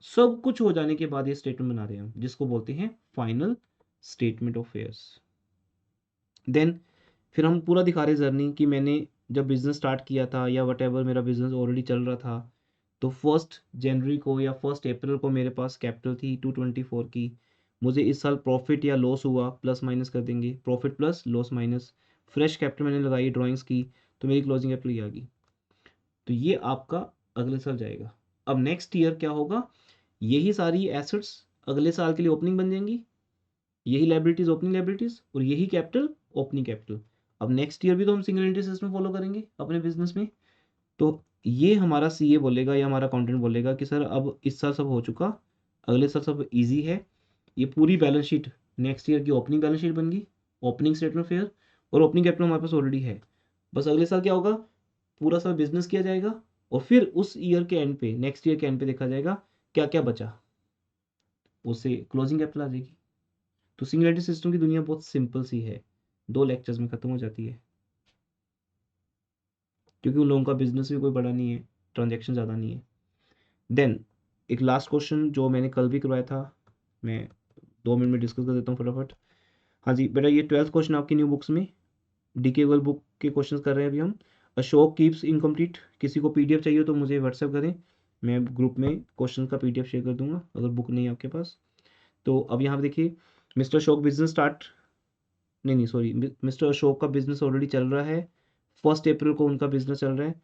सब कुछ हो जाने के बाद ये स्टेटमेंट बना रहे हैं हम, जिसको बोलते हैं final statement of affairs. Then फिर हम पूरा दिखा रहे जर्नी कि मैंने जब बिजनेस स्टार्ट किया था या वट एवर मेरा बिजनेस ऑलरेडी चल रहा था, तो 1 जनवरी को या 1 अप्रैल को मेरे पास कैपिटल थी 224 की। मुझे इस साल प्रॉफिट या लॉस हुआ, प्लस माइनस कर देंगे, profit plus loss minus, fresh capital मैंने लगाई ड्राइंग्स की, तो मेरी क्लोजिंग कैपिटल ये आ गई। तो ये आपका अगले साल जाएगा। अब नेक्स्ट ईयर क्या होगा, यही सारी एसेट्स अगले साल के लिए ओपनिंग बन जाएंगी, यही लाइबिलिटीज ओपनिंग लाइबिलिटीज, और यही कैपिटल ओपनिंग कैपिटल। अब नेक्स्ट ईयर भी तो हम सिंगल एंट्री सिस्टम फॉलो करेंगे अपने बिजनेस में, तो ये हमारा सीए बोलेगा या हमारा अकाउंटेंट बोलेगा कि सर अब इस साल सब हो चुका, अगले साल सब इजी है, ये पूरी बैलेंस शीट नेक्स्ट ईयर की ओपनिंग बैलेंस शीट बन गई, ओपनिंग स्टेटमेंट ऑफ ईयर और ओपनिंग कैपिटल हमारे पास ऑलरेडी है। बस अगले साल क्या होगा, पूरा साल बिजनेस किया जाएगा और फिर उस ईयर के एंड पे, नेक्स्ट ईयर के एंड पे देखा जाएगा क्या क्या बचा, उससे क्लोजिंग कैपिटल आ जाएगी। तो सिंगुलैरिटी सिस्टम की दुनिया बहुत सिंपल सी है, 2 लेक्चर्स में ख़त्म हो जाती है, क्योंकि उन लोगों का बिजनेस भी कोई बड़ा नहीं है, ट्रांजेक्शन ज़्यादा नहीं है। देन एक लास्ट क्वेश्चन जो मैंने कल भी करवाया था, मैं 2 मिनट में डिस्कस कर देता हूँ फटाफट। हाँ जी बेटा, ये 12th क्वेश्चन आपकी न्यू बुक्स में, डीके गूगल बुक के क्वेश्चन कर रहे हैं अभी हम। अशोक कीप्स इनकम्प्लीट, किसी को पीडीएफ चाहिए तो मुझे व्हाट्सएप करें, मैं ग्रुप में क्वेश्चन का पीडीएफ शेयर कर दूंगा अगर बुक नहीं है आपके पास। तो अब यहाँ पे देखिए, मिस्टर अशोक बिजनेस स्टार्ट, नहीं सॉरी, मिस्टर अशोक का बिजनेस ऑलरेडी चल रहा है, 1 अप्रैल को उनका बिजनेस चल रहा है,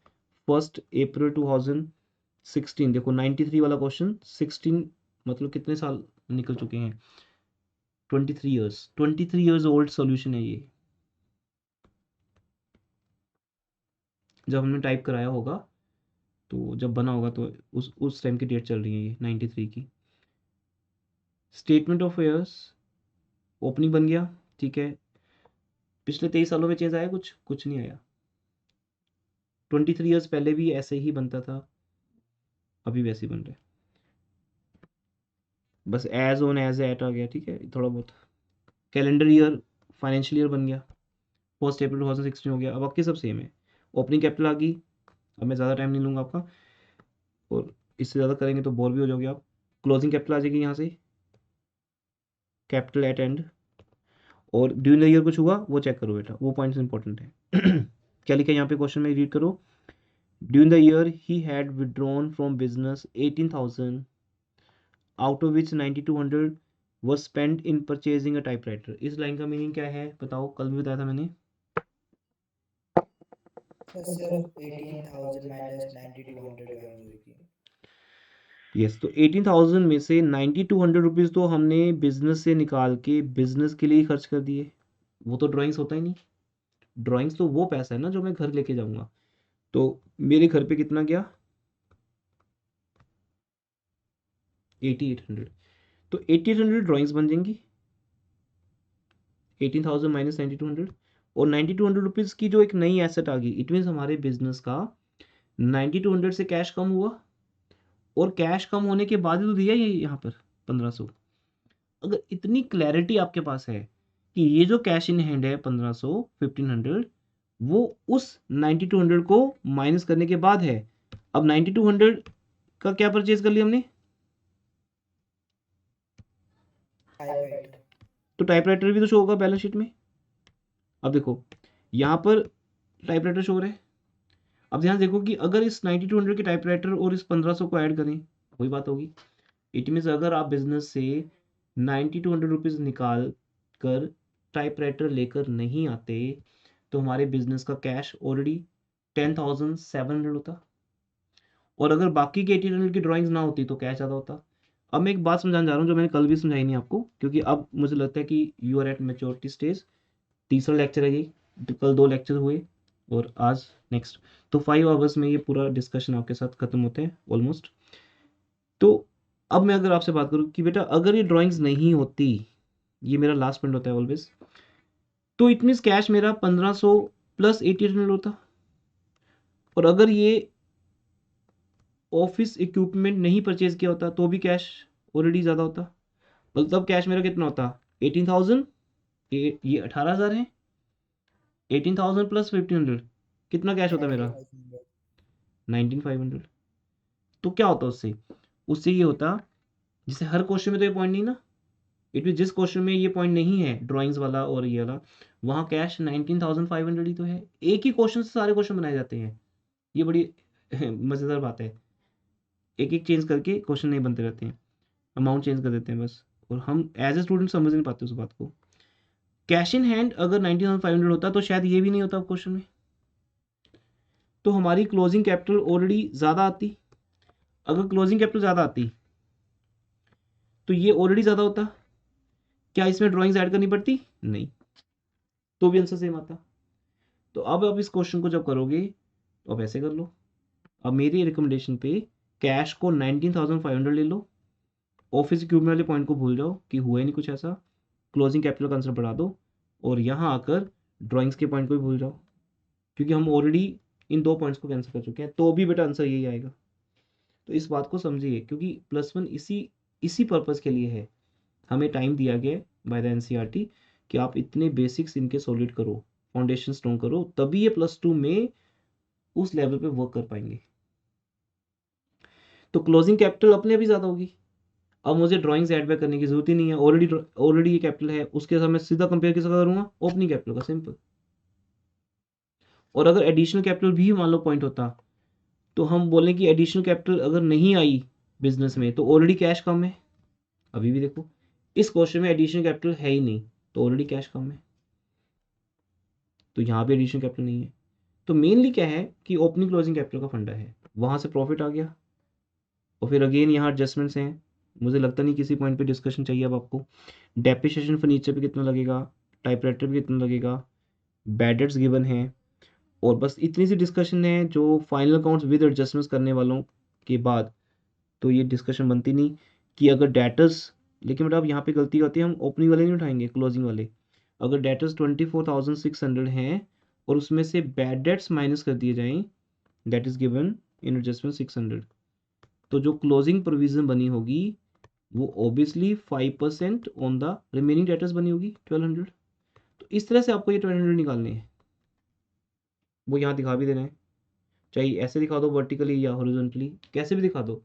1 अप्रैल 2016। देखो 93 वाला क्वेश्चन, 16 मतलब कितने साल निकल चुके हैं, 23 ईयर्स, 23 ईयर्स ओल्ड सॉल्यूशन है ये, जब हमने टाइप कराया होगा तो जब बना होगा तो उस टाइम की डेट चल रही है ये 93 की। स्टेटमेंट ऑफ अफेयर्स ओपनिंग बन गया, ठीक है। पिछले 23 सालों में चेंज आया, कुछ नहीं आया। 23 ईयर्स पहले भी ऐसे ही बनता था, अभी वैसे ही बन रहा है, बस एज ऑन एज एट आ गया, ठीक है थोड़ा बहुत। कैलेंडर ईयर, फाइनेंशियल ईयर बन गया, 1 अप्रैल 2016 हो गया। अब आपके सब सेम है। ओपनिंग कैपिटल आ गई, अब मैं ज़्यादा टाइम नहीं लूँगा आपका, और इससे ज़्यादा करेंगे तो बोर भी हो जाओगे आप। क्लोजिंग कैपिटल आ जाएगी यहाँ से, कैपिटल एट एंड। और ड्यूरिंग द ईयर कुछ हुआ वो चेक करो बेटा, वो पॉइंट्स इंपॉर्टेंट है। क्या लिखा है यहाँ पे क्वेश्चन में, रीड करो। During the year he had withdrawn from business 18,000, out of which 9,200 was spent in purchasing a typewriter। इस लाइन का मीनिंग क्या है बताओ, कल भी बताया था मैंने। सर 18,000 माइनस 9200 ड्राइंग हुई थी। यस, तो 18,000 में से 9,200 रुपीज़ तो हमने बिजनेस से निकाल के बिजनेस के लिए ही खर्च कर दिए, वो तो ड्राइंग्स होता ही नहीं। ड्राइंग्स तो वो पैसा है ना जो मैं घर लेके जाऊंगा। तो मेरे घर पे कितना गया, 8800। तो 8800 ड्राइंग्स बन जाएंगी, 18,000 माइनस 9200, और 9200 रुपीज़ की जो एक नई एसेट आ गई, इट मीन्स हमारे बिजनेस का 9200 से कैश कम हुआ, और कैश कम होने के बाद ही तो दिया ये यहाँ पर 1500। अगर इतनी क्लैरिटी आपके पास है कि ये जो कैश इन हैंड है 1500 1500, वो उस 9200 को माइनस करने के बाद है। अब 9200 का क्या परचेज कर लिया हमने, टाइपराइटर। तो टाइपराइटर भी तो शो होगा बैलेंस शीट में। अब देखो यहाँ पर टाइपराइटर शो हो रहा है। अब ध्यान देखो कि अगर इस 9200 के टाइपराइटर और इस 1500 को ऐड करें वही बात होगी। इट मीन्स अगर आप बिजनेस से 9200 रुपीज़ निकाल कर टाइपराइटर लेकर नहीं आते तो हमारे बिजनेस का कैश ऑलरेडी 10,700 होता, और अगर बाकी के 1800 की ड्राइंग्स ना होती तो कैश ज़्यादा होता। अब मैं एक बात समझाने जा रहा हूँ जो मैंने कल भी समझाई नहीं आपको, क्योंकि अब मुझे लगता है कि you are at maturity stage. तीसरा लेक्चर है ये, कल 2 लेक्चर हुए और आज नेक्स्ट, तो 5 आवर्स में ये पूरा डिस्कशन आपके साथ खत्म होते हैं ऑलमोस्ट। तो अब मैं अगर आपसे बात करूँ कि बेटा अगर ये ड्राइंग्स नहीं होती, ये मेरा लास्ट पॉइंट होता है ऑलवेज, तो इट मीन्स कैश मेरा 1500 प्लस 8800 होता। और अगर ये ऑफिस इक्विपमेंट नहीं परचेज किया होता तो भी कैश ऑलरेडी ज़्यादा होता। मतलब कैश मेरा कितना होता, 18,000, ये 18,000 है, 18,000 प्लस 1,500 कितना कैश होता मेरा, 9500। 19,500। तो क्या होता उससे, उससे ये होता, जैसे हर क्वेश्चन में तो ये पॉइंट नहीं ना, इट मीन जिस क्वेश्चन में ये पॉइंट नहीं है ड्राइंग्स वाला और ये वाला, वहाँ कैश 19,500 ही तो है। एक ही क्वेश्चन से सारे क्वेश्चन बनाए जाते हैं, ये बड़ी मज़ेदार बात है। एक एक चेंज करके क्वेश्चन नहीं बनते रहते हैं, अमाउंट चेंज कर देते हैं बस, और हम एज ए स्टूडेंट समझ नहीं पाते उस बात को। कैश इन हैंड अगर 19,500 होता तो शायद ये भी नहीं होता क्वेश्चन में, तो हमारी क्लोजिंग कैपिटल ऑलरेडी ज़्यादा आती। अगर क्लोजिंग कैपिटल ज़्यादा आती तो ये ऑलरेडी ज़्यादा होता, क्या इसमें ड्राइंग्स ऐड करनी पड़ती, नहीं, तो भी आंसर सेम आता। तो अब आप इस क्वेश्चन को जब करोगे तो आप ऐसे कर लो, अब मेरी रिकमेंडेशन पे कैश को 19,500 ले लो, ऑफिस इक्विपमेंट वाले पॉइंट को भूल जाओ कि हुआ ही नहीं कुछ ऐसा, क्लोजिंग कैपिटल का आंसर बढ़ा दो, और यहाँ आकर ड्राइंग्स के पॉइंट को भी भूल जाओ, क्योंकि हम ऑलरेडी इन 2 पॉइंट्स को कैंसिल कर चुके हैं, तो भी बेटा आंसर यही आएगा। तो इस बात को समझिए, क्योंकि +1 इसी पर्पज़ के लिए है, हमें टाइम दिया गया है बाय द एनसीईआरटी कि आप इतने बेसिक्स इनके सॉलिड करो, फाउंडेशन स्ट्रॉन्ग करो, तभी ये +2 में उस लेवल पे वर्क कर पाएंगे। तो क्लोजिंग कैपिटल अपने आप ही ज़्यादा होगी, अब मुझे ड्राइंग्स ऐड बैक करने की जरूरत ही नहीं है, ऑलरेडी ये कैपिटल है, उसके साथ मैं सीधा कंपेयर किसका करूंगा, ओपनिंग कैपिटल का, सिंपल। और अगर एडिशनल कैपिटल भी मान लो पॉइंट होता, तो हम बोलें कि एडिशनल कैपिटल अगर नहीं आई बिजनेस में, तो ऑलरेडी कैश कम है। अभी भी देखो इस क्वेश्चन में एडिशनल कैपिटल है ही नहीं, तो ऑलरेडी कैश कम है, तो यहाँ पे एडिशनल कैपिटल नहीं है। तो मेनली क्या है कि ओपनिंग क्लोजिंग कैपिटल का फंडा है, वहां से प्रॉफिट आ गया, और फिर अगेन यहाँ एडजस्टमेंट्स हैं, मुझे लगता नहीं किसी पॉइंट पे डिस्कशन चाहिए अब आपको। डेप्रिसिएशन फर्नीचर पे कितना लगेगा, टाइपराइटर पे कितना लगेगा, बैड डेट्स गिवन है, और बस इतनी सी डिस्कशन है जो फाइनल अकाउंट्स विद एडजस्टमेंट्स करने वालों के बाद, तो ये डिस्कशन बनती नहीं कि अगर डेटर्स, लेकिन बेटा अब यहाँ पे गलती होती है, हम ओपनिंग वाले नहीं उठाएंगे, क्लोजिंग वाले। अगर डेटर्स 24,600 हैं और उसमें से बैड डेट्स माइनस कर दिए जाएं, that is given in adjustment 600, तो जो क्लोजिंग प्रोविजन बनी होगी वो obviously 5% on the remaining debtors बनी होगी 1200। तो इस तरह से आपको ये 1200 निकालने हैं, वो यहाँ दिखा भी दे रहे हैं, चाहे ऐसे दिखा दो वर्टिकली या हॉरिजॉन्टली, कैसे भी दिखा दो,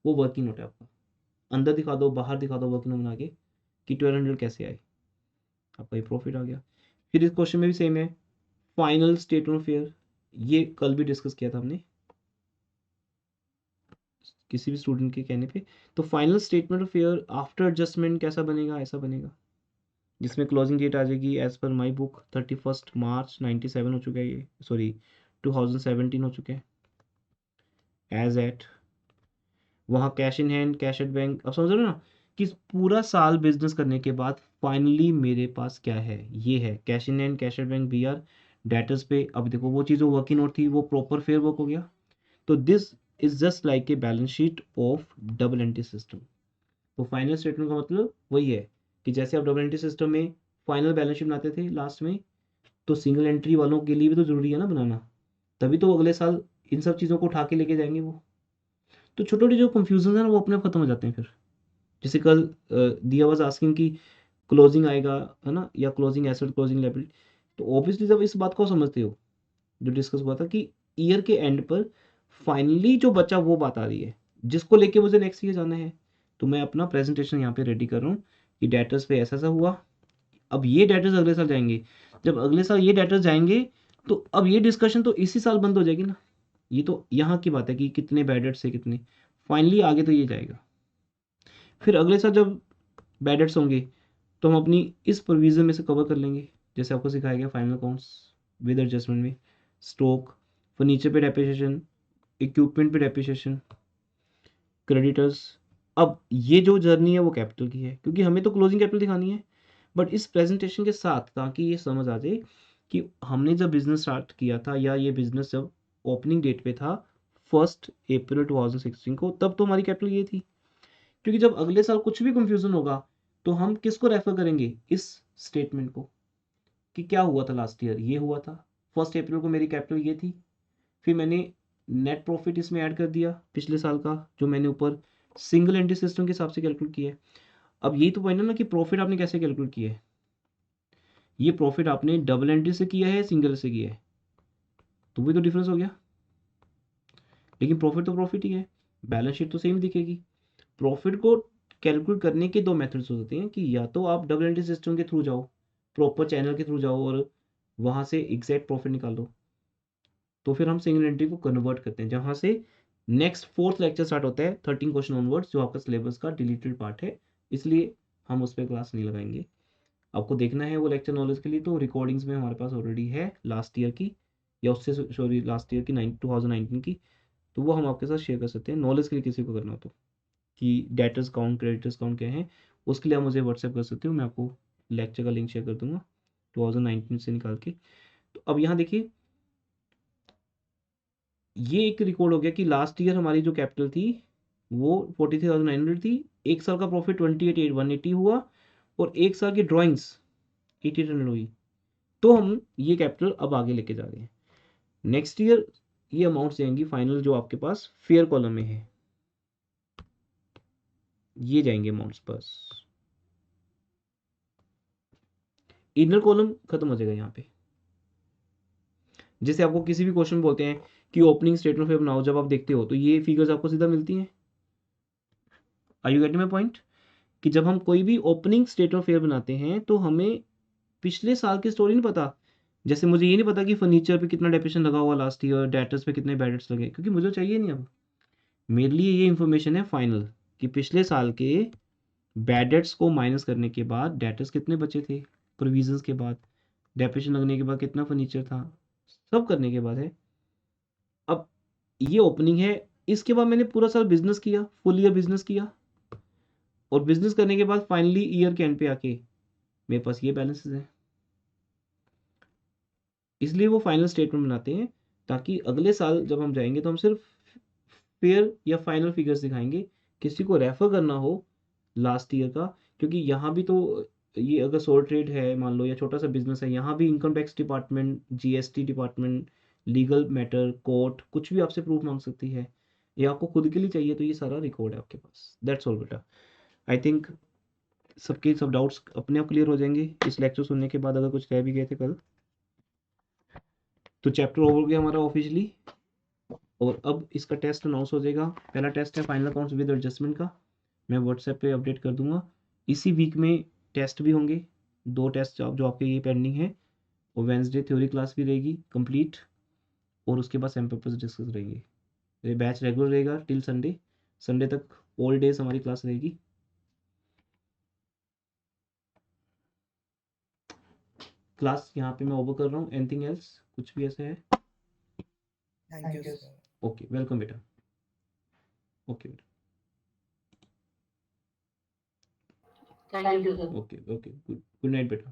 वो वर्किंग नोट है आपका, अंदर दिखा दो बाहर दिखा दो वर्किंग नोट बना के कि 1200 कैसे आए, आपका ये प्रॉफिट आ गया। फिर इस क्वेश्चन में भी सेम है, फाइनल स्टेटमेंट ऑफ फेयर, ये कल भी डिस्कस किया था हमने किसी भी स्टूडेंट के कहने पे। तो final statement of fair after adjustment कैसा बनेगा, ऐसा बनेगा, जिसमें क्लोजिंग डेट आ जाएगी एज पर माई बुक 31 मार्च 97 हो चुका है, ये सॉरी 2017 हो चुके हैं, एज एट वहाँ cash in hand, cash at bank. अब समझ रहे हो ना कि पूरा साल बिजनेस करने के बाद फाइनली मेरे पास क्या है, ये है cash in hand, cash at bank, B R debtors पे। अब देखो वो चीज़ जो वर्किंग नोट थी वो प्रॉपर फेयर वर्क हो गया। तो this is just like a balance sheet of double entry system. तो फाइनल स्टेटमेंट का मतलब वही है कि जैसे आप डबल एंट्री सिस्टम में फाइनल बैलेंस शीट बनाते थे लास्ट में, तो सिंगल एंट्री वालों के लिए भी तो जरूरी है ना बनाना, तभी तो अगले साल इन सब चीज़ों को उठा के लेके जाएंगे वो। तो छोटे छोटे जो कंफ्यूजन है ना वो अपने आप खत्म हो जाते हैं फिर। जैसे कल दिया वाज आस्किंग कि क्लोजिंग आएगा है ना, या क्लोजिंग एसेट, क्लोजिंग लायबिलिटी, तो ऑब्वियसली जब इस बात को समझते हो जो डिस्कस हुआ था कि ईयर के एंड पर फाइनली जो बचा वो बात आ रही है जिसको लेके मुझे नेक्स्ट ईयर जाना है, तो मैं अपना प्रेजेंटेशन यहाँ पे रेडी कर रहा हूँ कि डेटर्स पे ऐसा ऐसा हुआ। अब ये डेटर्स अगले साल जाएंगे, जब अगले साल ये डेटर्स जाएंगे तो अब ये डिस्कशन तो इसी साल बंद हो जाएगी ना, ये तो यहाँ की बात है कि कितने बैड डेट्स से कितने, फाइनली आगे तो ये जाएगा। फिर अगले साल जब बैड डेट्स होंगे तो हम अपनी इस प्रोविजन में से कवर कर लेंगे, जैसे आपको सिखाया गया फाइनल अकाउंट्स विद एडजस्टमेंट में, स्टॉक, फर्नीचर पे डेप्रिसिएशन, इक्विपमेंट पे डेप्रिसिएशन, क्रेडिटर्स। अब ये जो जर्नी है वो कैपिटल की है, क्योंकि हमें तो क्लोजिंग कैपिटल दिखानी है, बट इस प्रेजेंटेशन के साथ ताकि ये समझ आ जाए कि हमने जब बिजनेस स्टार्ट किया था या ये बिजनेस जब ओपनिंग डेट पे था 1 अप्रैल 2016 को, तब तो हमारी कैपिटल ये थी। क्योंकि जब अगले साल कुछ भी कंफ्यूजन होगा तो हम किसको रेफर करेंगे, इस स्टेटमेंट को, कि क्या हुआ था लास्ट ईयर, ये हुआ था 1 अप्रैल को मेरी कैपिटल ये थी, फिर मैंने नेट प्रॉफिट इसमें ऐड कर दिया पिछले साल का जो मैंने ऊपर सिंगल एंट्री सिस्टम के हिसाब से कैलकुलेट किया है। अब यही तो पॉइंट है ना कि प्रॉफिट आपने कैसे कैलकुलेट किया है, ये प्रॉफिट आपने डबल एंट्री से किया है सिंगल से किया है, तो वही तो डिफरेंस हो गया। लेकिन प्रॉफिट तो प्रॉफिट ही है, बैलेंस शीट तो सेम दिखेगी। प्रॉफिट को कैलकुलेट करने के दो मेथड्स होते हैं कि या तो आप डबल एंट्री सिस्टम के थ्रू जाओ, प्रॉपर चैनल के थ्रू जाओ और वहां से एग्जैक्ट प्रॉफिट निकालो, तो फिर हम सिंगल एंट्री को कन्वर्ट करते हैं, जहां से नेक्स्ट 4th लेक्चर स्टार्ट होता है 13 क्वेश्चन ऑनवर्ड्स, जो आपका सिलेबस का डिलीटेड पार्ट है, इसलिए हम उस पर क्लास नहीं लगाएंगे। आपको देखना है वो लेक्चर नॉलेज के लिए, तो रिकॉर्डिंग्स में हमारे पास ऑलरेडी है लास्ट ईयर की, या उससे सॉरी लास्ट ईयर की 2019 की, तो वो हम आपके साथ शेयर कर सकते हैं नॉलेज के लिए किसी को करना हो तो, कि डेटर्स काउंट क्रेडिटर्स काउंट क्या है, उसके लिए आप मुझे व्हाट्सएप कर सकते हो, मैं आपको लेक्चर का लिंक शेयर कर दूंगा 2019 से निकाल के। तो अब यहाँ देखिए ये एक रिकॉर्ड हो गया कि लास्ट ईयर हमारी जो कैपिटल थी वो 43,900 थी, एक साल का प्रॉफिट 28,180 हुआ और एक साल की ड्राइंग्स 8,800 हुई। तो हम ये कैपिटल अब आगे लेके जा रहे हैं। नेक्स्ट ईयर ये अमाउंट्स जाएंगी फाइनल जो आपके पास फेयर कॉलम में है, ये जाएंगे अमाउंट्स बस। इनर कॉलम खत्म हो जाएगा यहाँ पे। जैसे आपको किसी भी क्वेश्चन बोलते हैं कि ओपनिंग स्टेटमेंट ऑफ बनाओ, जब आप देखते हो तो ये फिगर्स आपको सीधा मिलती हैं। Are you getting my point? कि जब हम कोई भी ओपनिंग स्टेटमेंट ऑफ फेयर बनाते हैं तो हमें पिछले साल की स्टोरी नहीं पता। जैसे मुझे ये नहीं पता कि फर्नीचर पे कितना डेप्रिसिएशन लगा हुआ लास्ट ईयर, डेटर्स पे कितने बैड डेट्स लगे, क्योंकि मुझे चाहिए नहीं। अब मेरे लिए ये इन्फॉर्मेशन है फाइनल कि पिछले साल के बैड डेट्स को माइनस करने के बाद डेटर्स कितने बचे थे, प्रोविजंस के बाद, डेप्रिसिएशन लगने के बाद कितना फर्नीचर था, सब करने के बाद है। अब ये ओपनिंग है, इसके बाद मैंने पूरा साल बिजनेस किया, फुल ईयर बिजनेस किया, और बिजनेस करने के बाद फाइनली ईयर के एंड पे आके मेरे पास ये बैलेंसेस हैं। इसलिए वो फाइनल स्टेटमेंट बनाते हैं ताकि अगले साल जब हम जाएंगे तो हम सिर्फ फेयर या फाइनल फिगर्स दिखाएंगे। किसी को रेफर करना हो लास्ट ईयर का, क्योंकि यहाँ भी तो ये अगर सोल ट्रेड है मान लो या छोटा सा बिजनेस है, यहाँ भी income tax department, GST department, legal matter, court कुछ भी आपसे प्रूफ मांग सकती है। ये आपको खुद के लिए चाहिए तो ये सारा रिकॉर्ड है आपके पास। दैट्स ऑल बेटा। आई थिंक सबके सब डाउट्स अपने आप क्लियर हो जाएंगे इस लेक्चर सुनने के बाद, अगर कुछ रह भी गए थे कल। तो चैप्टर ओवर हो गया हमारा ऑफिशियली, और अब इसका टेस्ट अनाउंस हो जाएगा। पहला टेस्ट है फाइनल अकाउंट्स विद एडजस्टमेंट का, मैं व्हाट्सएप पे अपडेट कर दूंगा। इसी वीक में टेस्ट भी होंगे, 2 टेस्ट जो आपके ये पेंडिंग है, और वेंसडे थ्योरी क्लास भी रहेगी कंप्लीट, और उसके बाद सैम पेपर्स डिस्कस रहेंगे। ये बैच रेगुलर रहेगा टिल संडे, संडे तक ऑल डेज हमारी क्लास रहेगी। क्लास यहाँ पे मैं ओवर कर रहा हूँ। एनीथिंग एल्स, कुछ भी ऐसा है? Thank you sir. Okay, welcome बेटा। ओके बेटा, thank you sir. Okay okay, good night बेटा।